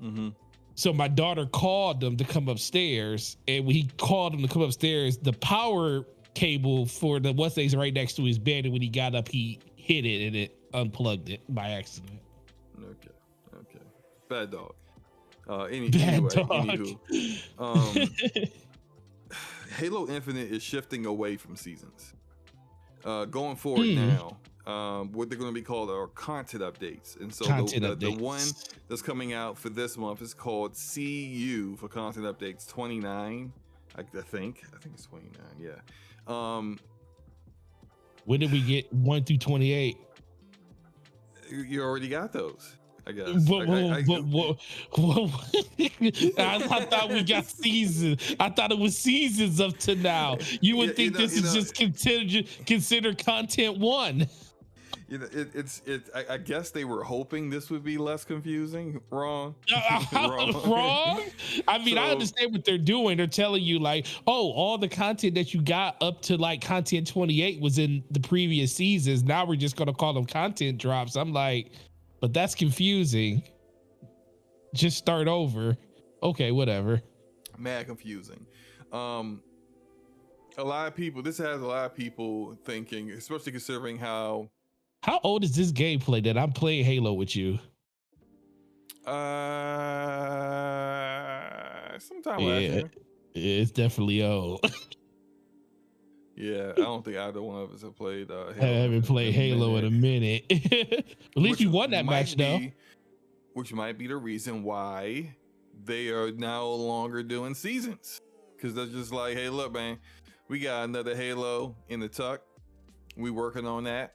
Mm-hmm. So my daughter called them to come upstairs, and when he called them to come upstairs, the power cable for the what's right next to his bed, and when he got up, he hit it and it unplugged it by accident. Okay, bad dog. Anyway, Halo Infinite is shifting away from seasons. Going forward now, what they're going to be called are content updates. And so the one that's coming out for this month is called CU for content updates 29. I think it's 29. Yeah. When did we get 1 through 28? You already got those, I guess. I thought we got seasons. I thought it was seasons up to now. You would think this is just considered content one. I guess they were hoping this would be less confusing. Wrong. Wrong. I mean, I understand what they're doing. They're telling you like, oh, all the content that you got up to like content 28 was in the previous seasons. Now we're just gonna call them content drops. I'm like, but that's confusing. Just start over. Okay, whatever. Mad confusing. A lot of people. This has a lot of people thinking, especially considering how old is this gameplay that I'm playing Halo with you? Sometime last year. It's definitely old. Yeah, I don't think either one of us have played Halo. I haven't played Halo in a minute. At least you won that match though. Which might be the reason why they are no longer doing seasons. Because they're just like, hey, look, man, we got another Halo in the tuck. We working on that.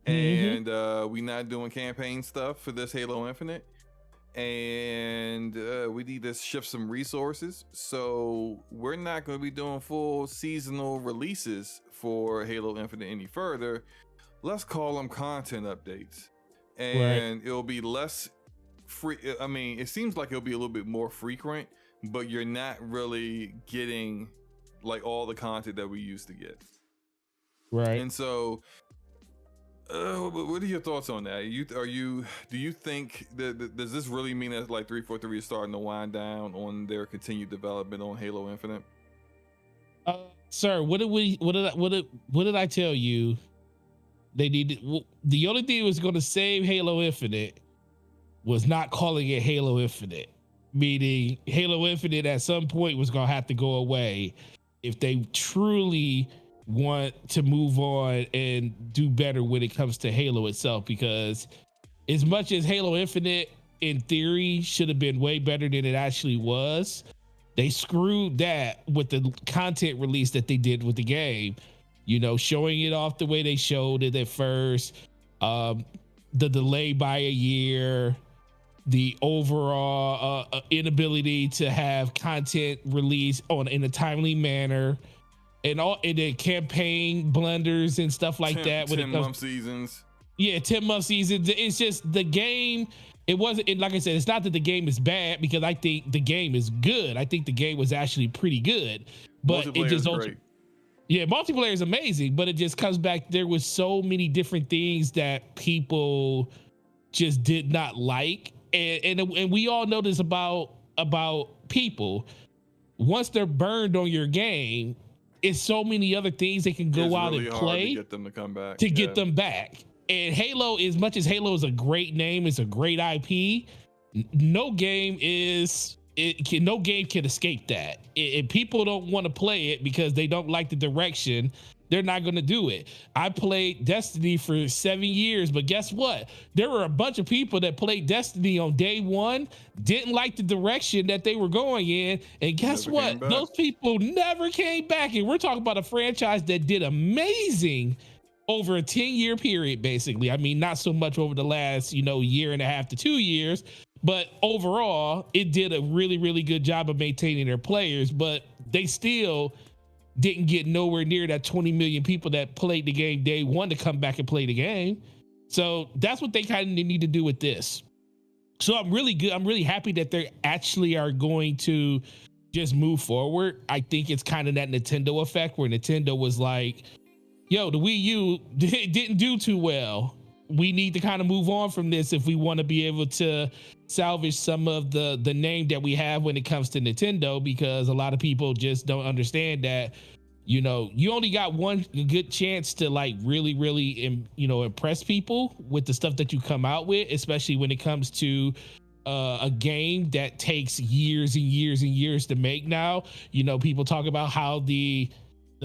And we not doing campaign stuff for this Halo Infinite, and we need to shift some resources, so we're not going to be doing full seasonal releases for Halo Infinite any further. Let's call them content updates, and it'll be less free. I mean, it seems like it'll be a little bit more frequent, but you're not really getting like all the content that we used to get, right? And so what are your thoughts on that? Do you think that does this really mean that like 343 is starting to wind down on their continued development on Halo Infinite? Sir, what did I tell you? They needed, the only thing that was going to save Halo Infinite was not calling it Halo Infinite, meaning Halo Infinite at some point was going to have to go away if they truly want to move on and do better when it comes to Halo itself, because as much as Halo Infinite in theory should have been way better than it actually was, they screwed that with the content release that they did with the game, you know, showing it off the way they showed it at first, the delay by a year, the overall inability to have content released in a timely manner, and all in the campaign blunders and stuff like that. 10-month seasons. Yeah, 10-month seasons. It's just the game. It wasn't, like I said, it's not that the game is bad, because I think the game is good. I think the game was actually pretty good, but it just great. Yeah, multiplayer is amazing, but it just comes back. There was so many different things that people just did not like, and we all know this about people. Once they're burned on your game, it's so many other things they can go out and play to get them to come back, get them back. And Halo, as much as Halo is a great name, it's a great IP, no game can escape that. If people don't want to play it because they don't like the direction, they're not going to do it. I played Destiny for 7 years, but guess what? There were a bunch of people that played Destiny on day one, didn't like the direction that they were going in, and guess what? Those people never came back. And we're talking about a franchise that did amazing over a 10-year period, basically. I mean, not so much over the last, year and a half to 2 years, but overall, it did a really, really good job of maintaining their players, but they still didn't get nowhere near that 20 million people that played the game day one to come back and play the game. So that's what they kind of need to do with this. So I'm really good. I'm really happy that they actually are going to just move forward. I think it's kind of that Nintendo effect where Nintendo was like, yo, the Wii U didn't do too well. We need to kind of move on from this if we want to be able to salvage some of the name that we have when it comes to Nintendo, because a lot of people just don't understand that, you only got one good chance to like really, really, impress people with the stuff that you come out with, especially when it comes to a game that takes years and years and years to make now. People talk about how the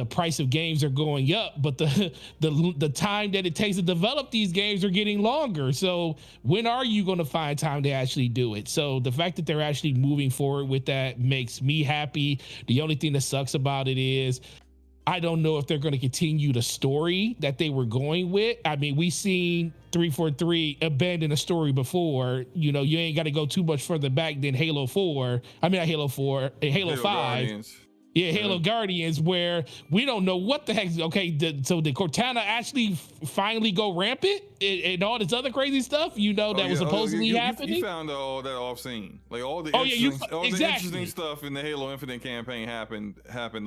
price of games are going up, but the time that it takes to develop these games are getting longer. So when are you going to find time to actually do it? So the fact that they're actually moving forward with that makes me happy. The only thing that sucks about it is I don't know if they're going to continue the story that they were going with. I mean, we seen 343 abandon a story before. You know, you ain't got to go too much further back than Halo 4. I mean, not Halo 4, Halo 5. Guardians. Yeah, Halo Guardians, where we don't know what the heck. Okay, so did Cortana actually finally go rampant and all this other crazy stuff? You know that was supposedly happening. You found all that off scene, like all the the interesting stuff in the Halo Infinite campaign happened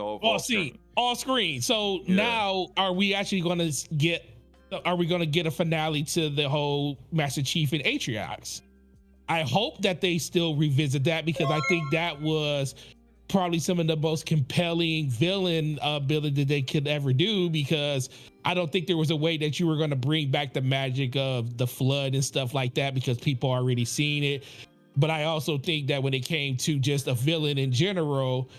off screen. Off screen. So now, are we actually going to get? Are we going to get a finale to the whole Master Chief and Atriox? I hope that they still revisit that, because I think that was probably some of the most compelling villain ability that they could ever do, because I don't think there was a way that you were going to bring back the magic of the flood and stuff like that, because people already seen it. But I also think that when it came to just a villain in general,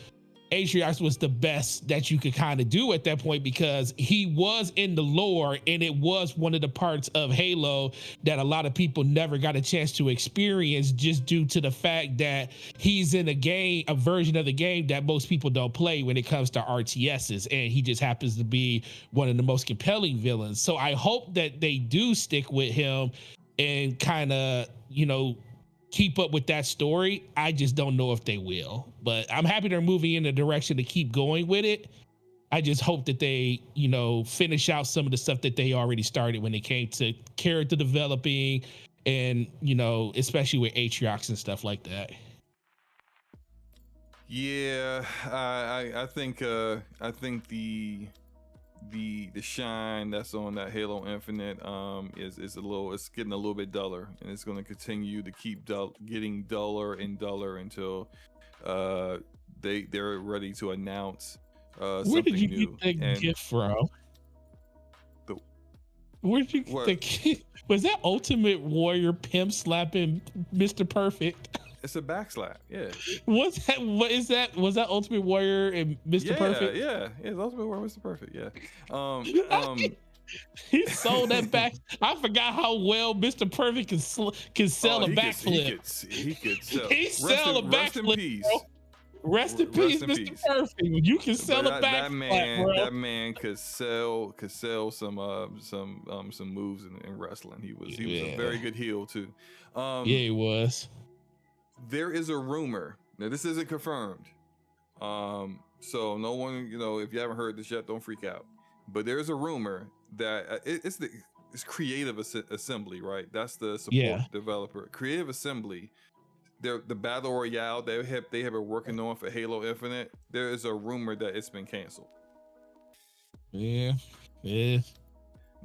Atriox was the best that you could kind of do at that point, because he was in the lore, and it was one of the parts of Halo that a lot of people never got a chance to experience, just due to the fact that he's in a version of the game that most people don't play when it comes to RTSs, and he just happens to be one of the most compelling villains. So I hope that they do stick with him and kind of, you know, keep up with that story. I just don't know if they will, but I'm happy they're moving in the direction to keep going with it. I just hope that they, you know, finish out some of the stuff that they already started when it came to character developing, and, you know, especially with Atriox and stuff like that. Yeah, I think the shine that's on that Halo Infinite is it's getting a little bit duller, and it's going to continue to keep getting duller and duller until they're ready to announce Where something did you new. get that gift from? Where did you get the gift? Was that Ultimate Warrior pimp slapping Mr. Perfect? It's a backslap, yeah. Was that Ultimate Warrior and Mr. Perfect? Yeah, it's Ultimate Warrior, Mr. Perfect, yeah. He sold that back. I forgot how well Mr. Perfect can sell a backflip. He could sell. He sell a backflip. Rest in peace, Mr. Perfect. You can sell a backflip, bro. That man could sell some moves in wrestling. He was a very good heel too. Yeah, he was. There is a rumor. Now, this isn't confirmed. So no one, you know, if you haven't heard this yet, don't freak out. But there's a rumor that it's Creative Assembly, right? That's the support developer. Creative Assembly, the battle royale they have been working on for Halo Infinite. There is a rumor that it's been canceled. Yeah.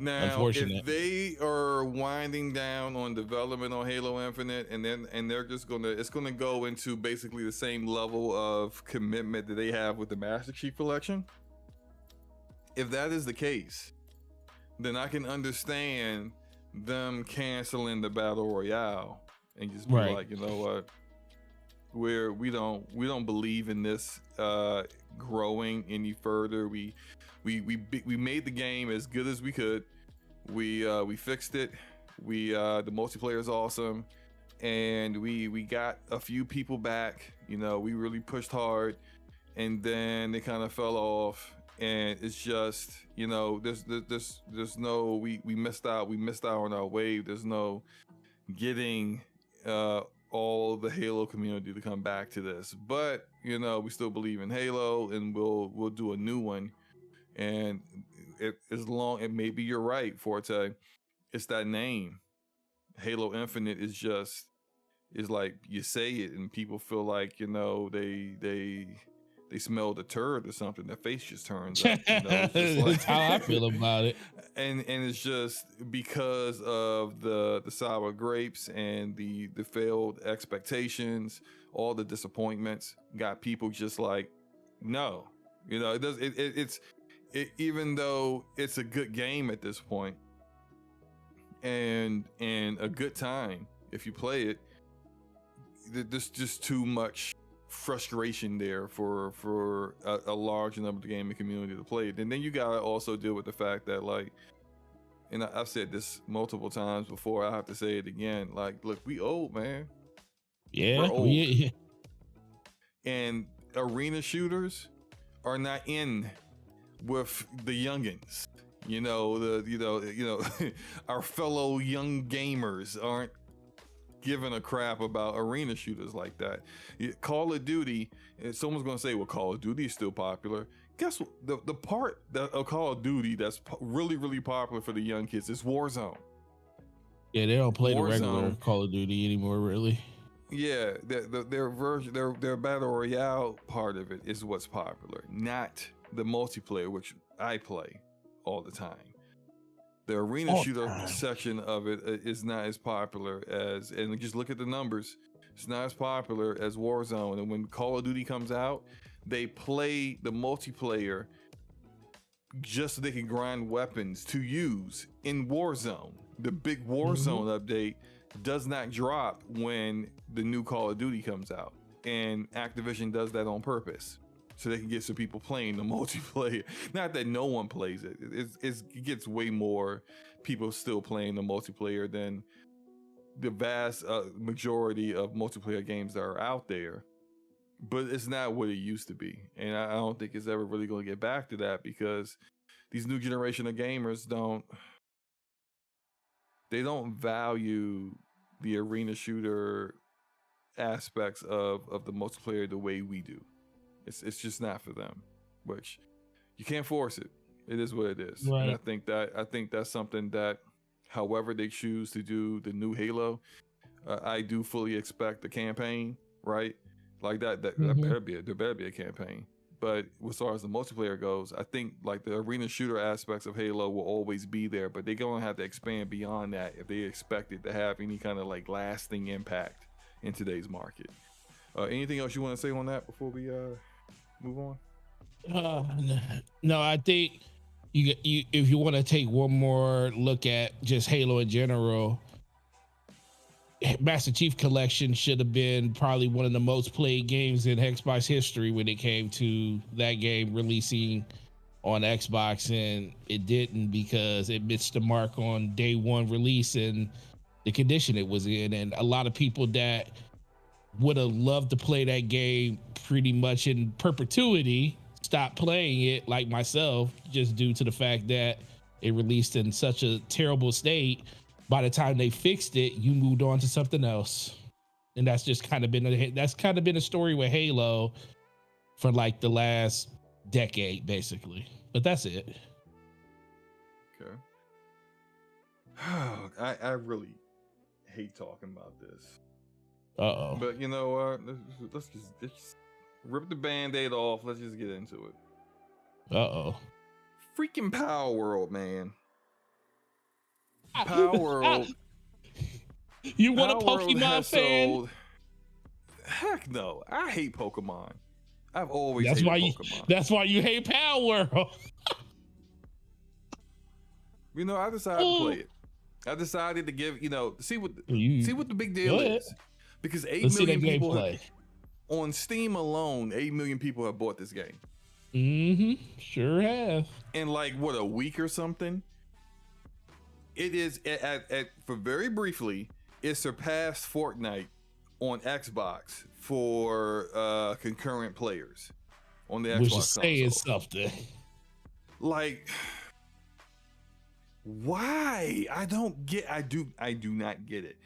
Now, if they are winding down on development on Halo Infinite, and they're just it's gonna go into basically the same level of commitment that they have with the Master Chief Collection. If that is the case, then I can understand them canceling the battle royale and just be like, you know what, we don't believe in this growing any further. We made the game as good as we could. We fixed it. The multiplayer is awesome, and we got a few people back. You know, we really pushed hard, and then they kind of fell off. And it's just, you know, there's no we missed out on our wave. There's no getting all the Halo community to come back to this. But you know, we still believe in Halo, and we'll do a new one. And and maybe you're right, Forte, it's that name. Halo Infinite is like you say it, and people feel like, you know, they smell the turd or something. Their face just turns up. You know? That's how I feel about it. And it's just because of the sour grapes and the failed expectations, all the disappointments got people just like, no. You know, it's even though it's a good game at this point and a good time if you play it, there's just too much frustration there for a large number of the gaming community to play it. And then you gotta also deal with the fact that, like, and I've said this multiple times before, I have to say it again, like, look, we old, man. Yeah, we're old. Yeah. And arena shooters are not in with the youngins. Our fellow young gamers aren't giving a crap about arena shooters like that. Call of Duty, and someone's going to say, well, Call of Duty is still popular. Guess what? The part of Call of Duty that's really, really popular for the young kids is Warzone. Yeah, they don't play Warzone, the regular Call of Duty anymore, really. Yeah, their version, their battle royale part of it is what's popular, not the multiplayer, which I play all the time. The arena shooter section of it is not as popular as, and just look at the numbers, it's not as popular as Warzone. And when Call of Duty comes out, they play the multiplayer just so they can grind weapons to use in Warzone. The big Warzone update does not drop when the new Call of Duty comes out. And Activision does that on purpose, so they can get some people playing the multiplayer. Not that no one plays it. It gets way more people still playing the multiplayer than the vast majority of multiplayer games that are out there. But it's not what it used to be. And I don't think it's ever really going to get back to that, because these new generation of gamers don't value the arena shooter aspects of the multiplayer the way we do. It's just not for them, which you can't force it. It is what it is. Right. And I think that's something that, however they choose to do the new Halo, I do fully expect the campaign, right? Like that there better be a campaign. But as far as the multiplayer goes, I think like the arena shooter aspects of Halo will always be there, but they're gonna have to expand beyond that if they expect it to have any kind of like lasting impact in today's market. Anything else you want to say on that before we move on? No, I think you if you want to take one more look at just Halo in general, Master Chief Collection should have been probably one of the most played games in Xbox history when it came to that game releasing on Xbox, and it didn't because it missed the mark on day one release and the condition it was in. And a lot of people that would have loved to play that game pretty much in perpetuity stopped playing it, like myself, just due to the fact that it released in such a terrible state. By the time they fixed it, you moved on to something else. And that's just kind of been a story with Halo for like the last decade, basically. But that's it. Okay. I really hate talking about this. Uh-oh. But you know what? Let's just rip the Band-Aid off. Let's just get into it. Uh-oh. Freaking Palworld, man. Palworld. You want a Pokemon fan? Heck no. I hate Pokemon. I've always hated Pokemon. That's why you hate Palworld. You know, I decided to play it. I decided to give, see what the big deal is. Because 8 million people on Steam alone, 8 million people have bought this game. Mm-hmm. Sure have. In like what, a week or something? It is for very briefly, it surpassed Fortnite on Xbox for concurrent players on the Xbox console. Which is saying something. Like, why? I do not get it.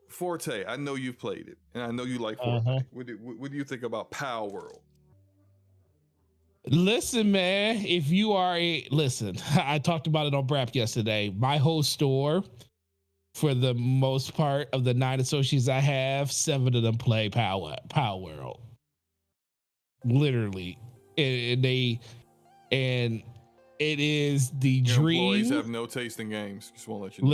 Forte, I know you've played it, and I know you like Fortnite. What do you think about Palworld? Listen, man, I talked about it on Brap yesterday. My whole store, for the most part of the 9 associates I have, 7 of them play Palworld. Literally. And it is the dream. Employees have no taste in games. Just want to let you know.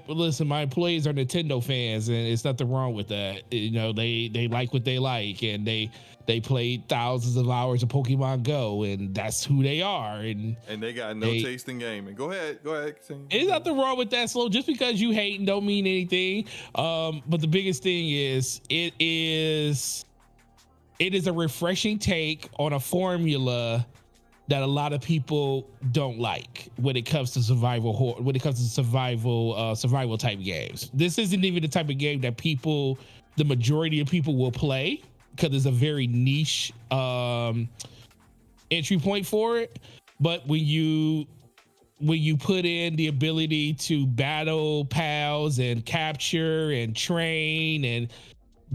Listen, my employees are Nintendo fans, and it's nothing wrong with that. You know, they like what they like, and they played thousands of hours of Pokemon Go, and that's who they are. And they got no taste in gaming. Go ahead. Continue. There's nothing wrong with that, Slow. Just because you hate don't mean anything. But the biggest thing is it is a refreshing take on a formula that a lot of people don't like when it comes to survival type games. This isn't even the type of game that the majority of people will play, because it's a very niche entry point for it. But when you put in the ability to battle pals and capture and train and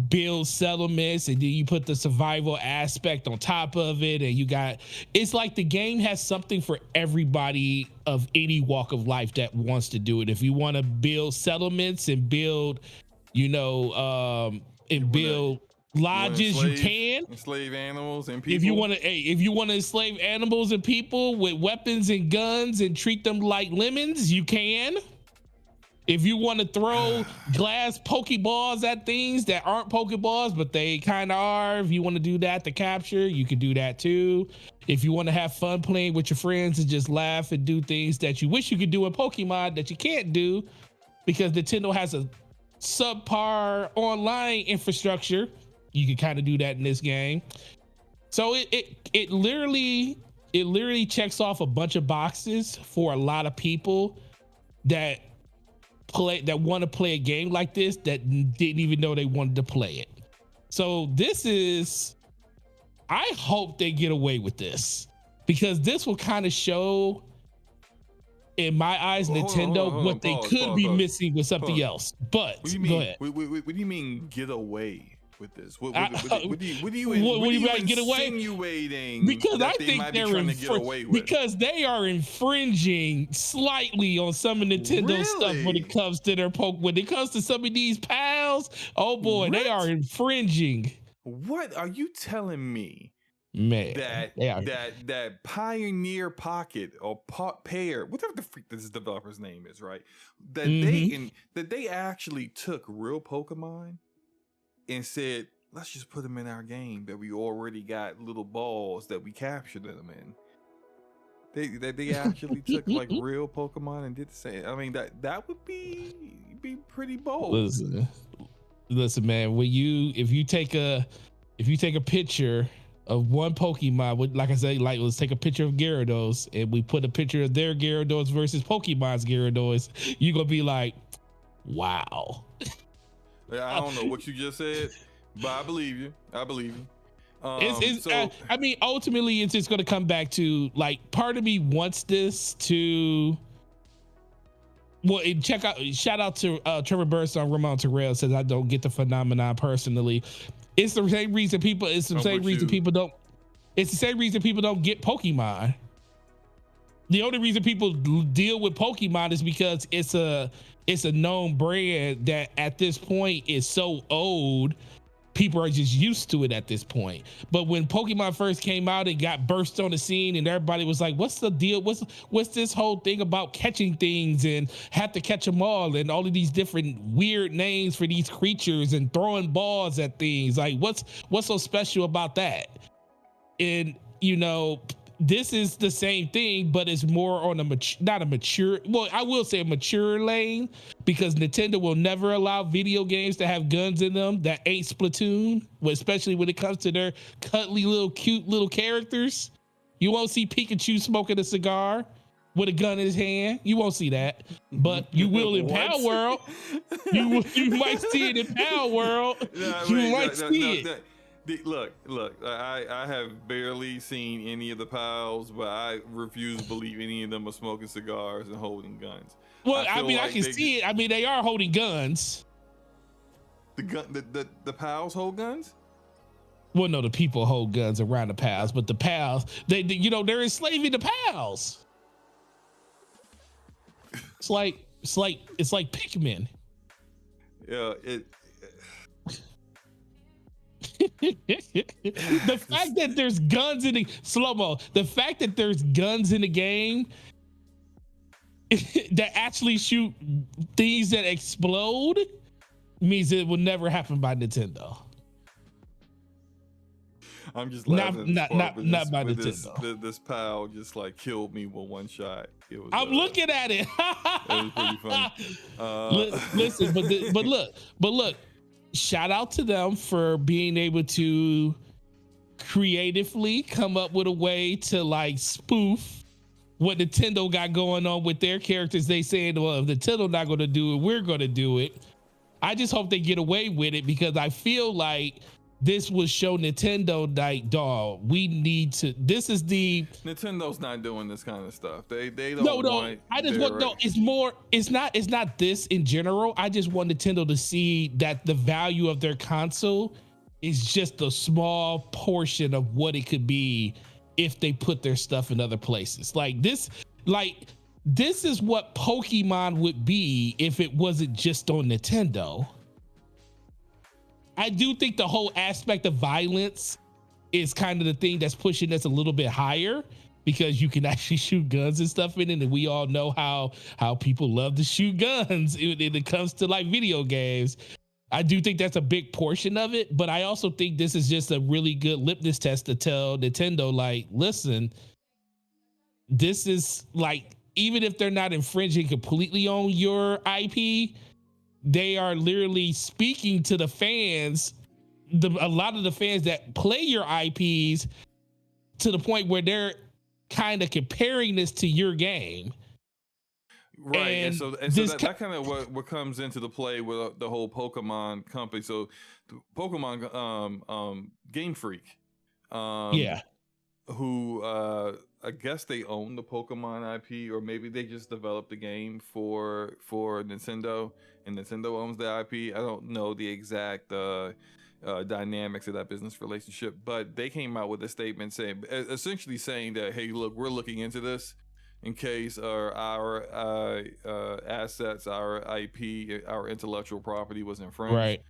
build settlements, and then you put the survival aspect on top of it, and it's like the game has something for everybody of any walk of life that wants to do it. If you want to build settlements and build, lodges, you can enslave animals and people. If you want to enslave animals and people with weapons and guns and treat them like lemons, you can. If you want to throw glass Pokeballs at things that aren't Pokeballs, but they kind of are, if you want to do that to capture, you can do that too. If you want to have fun playing with your friends and just laugh and do things that you wish you could do in Pokemon that you can't do because Nintendo has a subpar online infrastructure, you can kind of do that in this game. So it literally checks off a bunch of boxes for a lot of people that want to play a game like this that didn't even know they wanted to play it. So I hope they get away with this, because this will kind of show, in my eyes, Nintendo what they could be missing with something else. But what do you mean? Go ahead. What do you mean get away with this? What do you get away? Insinuating? Because that I they think might be trying to get away with? Because they are infringing slightly on some of Nintendo stuff when it comes to their when it comes to some of these pals. Oh boy, they are infringing. What are you telling me? Man, that Pioneer Pocket or Pair, whatever the freak this developer's name is, right? That they actually took real Pokemon and said, let's just put them in our game that we already got little balls that we captured them in. They actually took like real Pokemon and did the same. I mean, that would be pretty bold. Listen, man. If you take a picture of one Pokemon, like I said, like let's take a picture of Gyarados and we put a picture of their Gyarados versus Pokemon's Gyarados, you're gonna be like, wow. I don't know what you just said, but I believe you. I mean, ultimately, it's just going to come back to, like, part of me wants this to. Well, shout out to Trevor Burst on Ramon Terrell says I don't get the phenomenon personally. It's the same reason people. It's the same reason people don't. It's the same reason people don't get Pokemon. The only reason people deal with Pokemon is because it's a known brand that at this point is so old, people are just used to it at this point. But when Pokemon first came out and got burst on the scene and everybody was like, what's the deal? What's this whole thing about catching things and have to catch them all and all of these different weird names for these creatures and throwing balls at things? Like, what's so special about that? And, this is the same thing, but it's more on I will say a mature lane, because Nintendo will never allow video games to have guns in them that ain't Splatoon, especially when it comes to their cuddly cute little characters. You won't see Pikachu smoking a cigar with a gun in his hand. You won't see that, but you will in Palworld. You might see it in Palworld. You might see it. Look, I have barely seen any of the pals, but I refuse to believe any of them are smoking cigars and holding guns. Well, I can see it. I mean, they are holding guns. The pals hold guns? Well, no, the people hold guns around the pals, but the pals, they're enslaving the pals. It's like Pikmin. Yeah, the fact that there's guns in the slow-mo, the fact that there's guns in the game that actually shoot things that explode means it will never happen by Nintendo. I'm just laughing. Not by Nintendo. This pal just like killed me with one shot. I'm looking at it. It was pretty funny. Listen, but look. Shout out to them for being able to creatively come up with a way to like spoof what Nintendo got going on with their characters. They saying, well, if Nintendo not going to do it, we're going to do it. I just hope they get away with it, because I feel like this would show Nintendo like, dog, we need to. This is the Nintendo's not doing this kind of stuff. They don't no. want. I just want no. It's more. It's not this in general. I just want Nintendo to see that the value of their console is just a small portion of what it could be if they put their stuff in other places. Like this is what Pokemon would be if it wasn't just on Nintendo. I do think the whole aspect of violence is kind of the thing that's pushing this a little bit higher, because you can actually shoot guns and stuff in it, and we all know how people love to shoot guns when it comes to like video games. I do think that's a big portion of it, but I also think this is just a really good litmus test to tell Nintendo, like, listen, this is like, even if they're not infringing completely on your IP, they are literally speaking to the fans, a lot of the fans that play your IPs, to the point where they're kind of comparing this to your game. Right, and so that kind of what comes into the play with the whole Pokemon company. So, Pokemon Game Freak, who I guess they own the Pokemon IP, or maybe they just developed the game for Nintendo, and Nintendo owns the IP. I don't know the exact dynamics of that business relationship, but they came out with a statement essentially saying that, hey, look, we're looking into this in case our assets, our IP, our intellectual property was infringed. Right.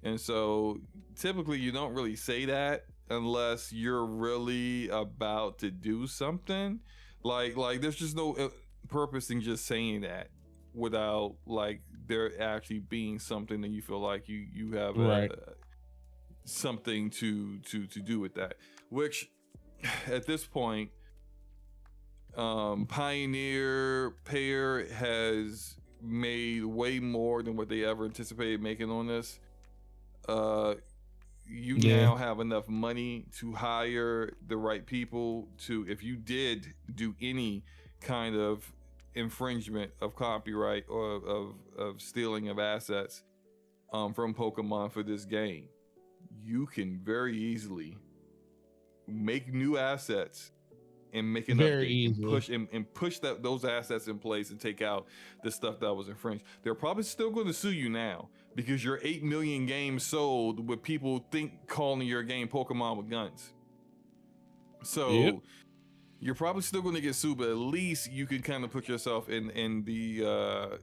And so typically you don't really say that unless you're really about to do something. Like there's just no purpose in just saying that without like there actually being something that you feel like you have something to do with that. Which at this point, Pioneer Pair has made way more than what they ever anticipated making on this. You now have enough money to hire the right people to, if you did do any kind of infringement of copyright or of stealing of assets from Pokemon for this game, you can very easily make new assets and make an update and push those assets in place and take out the stuff that was infringed. They're probably still going to sue you now because your 8 million games sold with people calling your game Pokemon with guns. So you're probably still going to get sued, but at least you can kind of put yourself in the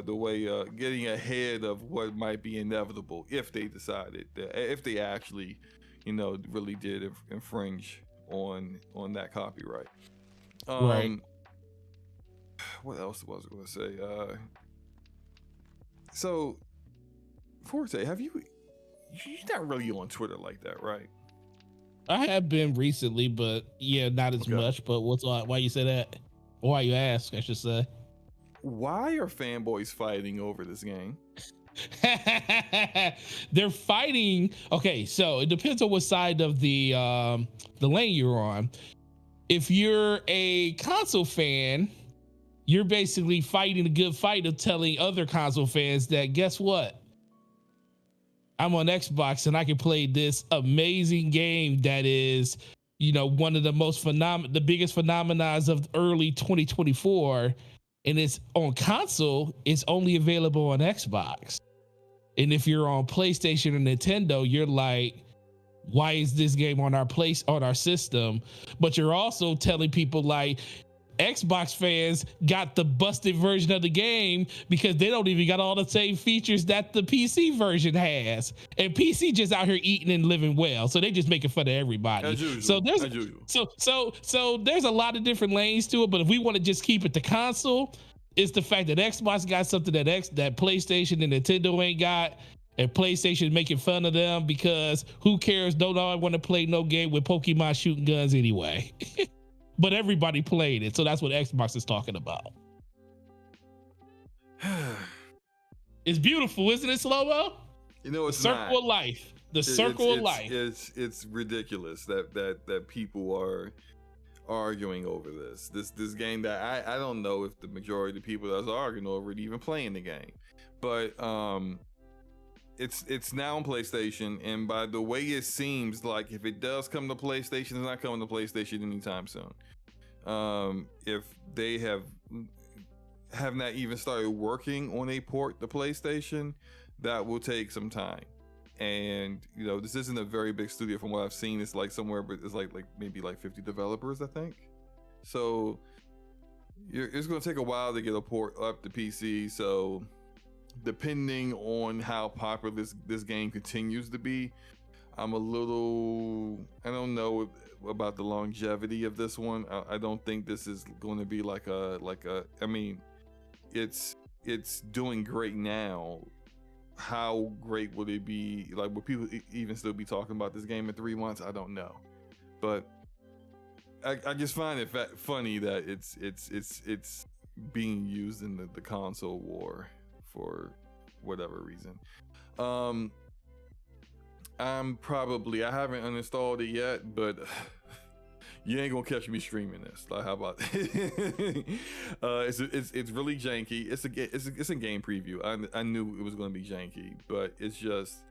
way getting ahead of what might be inevitable if they decided that, if they actually, really did infringe on that copyright. Right. What else was I going to say? So, Forte, you're not really on Twitter like that, right? I have been recently, but not as much. But why you say that? Why you ask, I should say. Why are fanboys fighting over this game? They're fighting. Okay, so it depends on what side of the lane you're on. If you're a console fan, you're basically fighting a good fight of telling other console fans that, guess what? I'm on Xbox and I can play this amazing game that is, one of the the biggest phenomenons of early 2024. And it's on console, it's only available on Xbox. And if you're on PlayStation or Nintendo, you're like, why is this game on our system? But you're also telling people like, Xbox fans got the busted version of the game because they don't even got all the same features that the PC version has. And PC just out here eating and living well. So they just making fun of everybody. As usual. So there's a lot of different lanes to it. But if we want to just keep it to console, it's the fact that Xbox got something that PlayStation and Nintendo ain't got. And PlayStation making fun of them because who cares? Don't I want to play no game with Pokemon shooting guns anyway. But everybody played it, so that's what Xbox is talking about. It's beautiful, isn't it, Slow-Mo? It's circle of life. The circle of life. It's ridiculous that people are arguing over this game that I don't know if the majority of the people that's arguing over it even playing the game. But it's now on PlayStation, and by the way it seems like if it does come to PlayStation, it's not coming to PlayStation anytime soon. If they have not even started working on a port to PlayStation, that will take some time. And you know, this isn't a very big studio from what I've seen. It's like somewhere, but it's like maybe like 50 developers, I think. So it's going to take a while to get a port up to PC. So depending on how popular this game continues to be, I don't know about the longevity of this one. I don't think this is going to be like a. I mean, it's doing great now. How great would it be? Like, would people even still be talking about this game in 3 months? I don't know, but I just find it funny that it's being used in the console war for whatever reason. I haven't uninstalled it yet, but you ain't gonna catch me streaming this. Like, how about it's really janky. It's a game preview. I knew it was gonna be janky, but it's just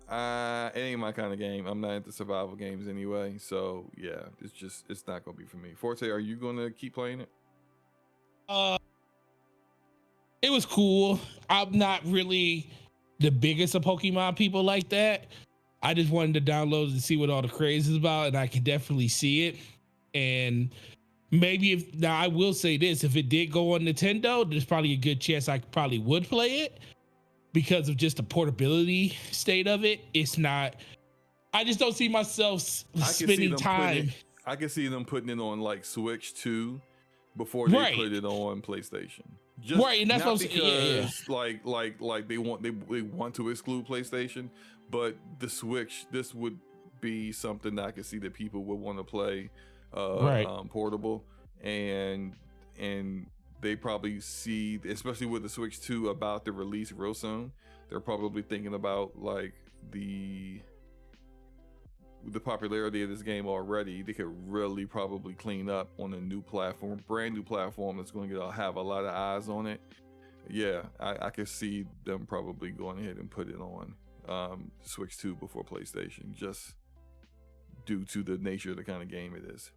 it ain't my kind of game. I'm not into survival games anyway, so yeah, it's not gonna be for me. Forte, are you gonna keep playing it? It was cool. I'm not really the biggest of Pokemon people like that. I just wanted to download and see what all the craze is about, and I can definitely see it. And maybe now I will say this, if it did go on Nintendo, there's probably a good chance I probably would play it because of just the portability state of it. It's not, I just don't see myself spending time. I can see them putting it on like Switch 2 before they put it on PlayStation. Just right, and that's not what I'm saying. Like they want to exclude PlayStation, but the Switch, this would be something that I could see that people would want to play portable, and they probably see, especially with the Switch 2 about to release real soon, they're probably thinking about like the popularity of this game already. They could really probably clean up on a new platform, brand new platform that's going to have a lot of eyes on it. Yeah, I could see them probably going ahead and put it on Switch 2 before PlayStation, just due to the nature of the kind of game it is.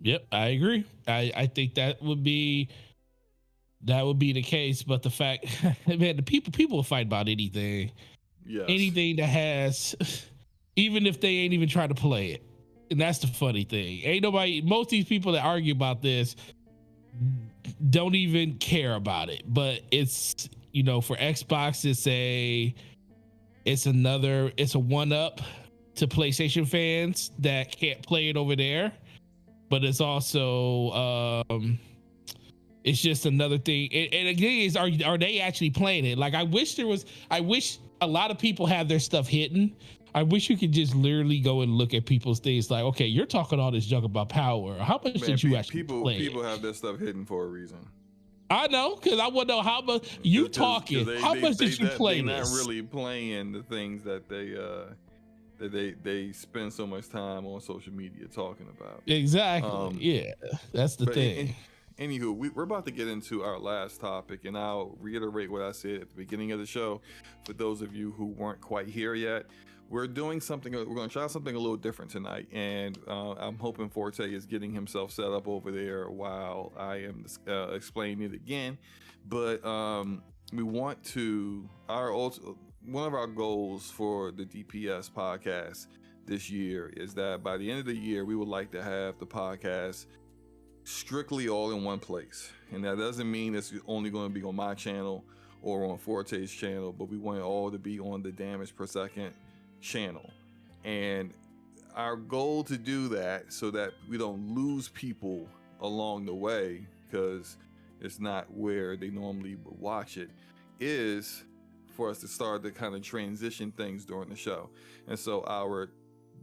Yep, I agree. I think that would be the case, but the fact, man, the people will fight about anything. Yes. Anything that has, even if they ain't even trying to play it. And that's the funny thing. Ain't nobody, most of these people that argue about this don't even care about it. But it's, you know, for Xbox, it's a one up to PlayStation fans that can't play it over there. But it's also it's just another thing. And again, is are they actually playing it? Like, I wish a lot of people have their stuff hidden. I wish you could just literally go and look at people's things like, okay, you're talking all this junk about Power. How much did you actually play? People have their stuff hidden for a reason. I know, because I want to know how much you talking. How much did you play this? They're not really playing the things that they spend so much time on social media talking about. Exactly. Yeah, that's the thing. Anywho, we're about to get into our last topic, and I'll reiterate what I said at the beginning of the show. For those of you who weren't quite here yet, we're going to try something a little different tonight, and I'm hoping Forte is getting himself set up over there while I am explaining it again. But we want to, one of our goals for the DPS podcast this year is that by the end of the year, we would like to have the podcast strictly all in one place. And that doesn't mean it's only going to be on my channel or on Forte's channel, but we want it all to be on the Damage Per Second channel. And our goal to do that, so that we don't lose people along the way because it's not where they normally would watch it, is for us to start to kind of transition things during the show. And so our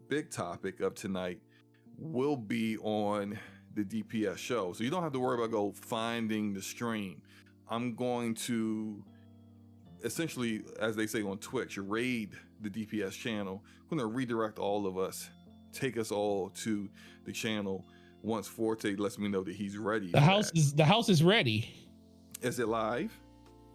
big topic of tonight will be on the DPS show. So you don't have to worry about finding the stream. I'm going to essentially, as they say on Twitch, raid the DPS channel. I'm going to redirect all of us, take us all to the channel once Forte lets me know that he's ready. The house is ready. Is it live?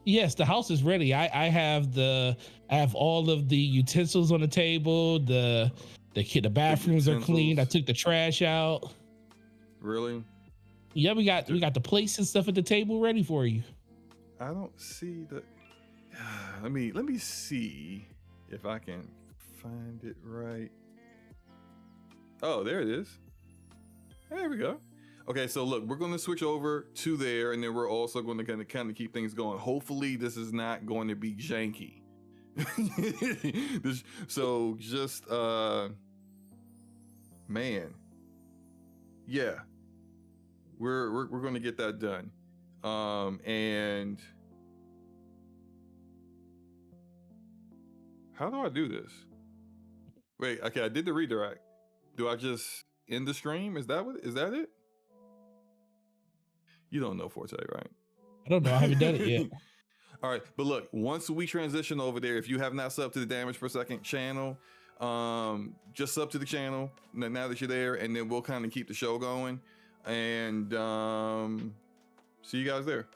Yes, the house is ready. I have all of the utensils on the table. The The bathrooms are cleaned. I utensils, took the trash out. really? Yeah, we Dude, got the plates and stuff at the table ready for you. I don't see the. Let me see if I can find it right. Oh, there it is. There we go. Okay, so look, we're going to switch over to there, and then we're also going to kind of keep things going. Hopefully, this is not going to be janky. So just man, yeah, we're going to get that done. And how do I do this? Wait, okay, I did the redirect. Do I just end the stream? Is that it? You don't know Forte, I don't know. I haven't done it right? yet. All right, but look, once we transition over there, if you have not subbed to the Damage Per Second channel, just sub to the channel now that you're there, and then we'll kind of keep the show going. And see you guys there.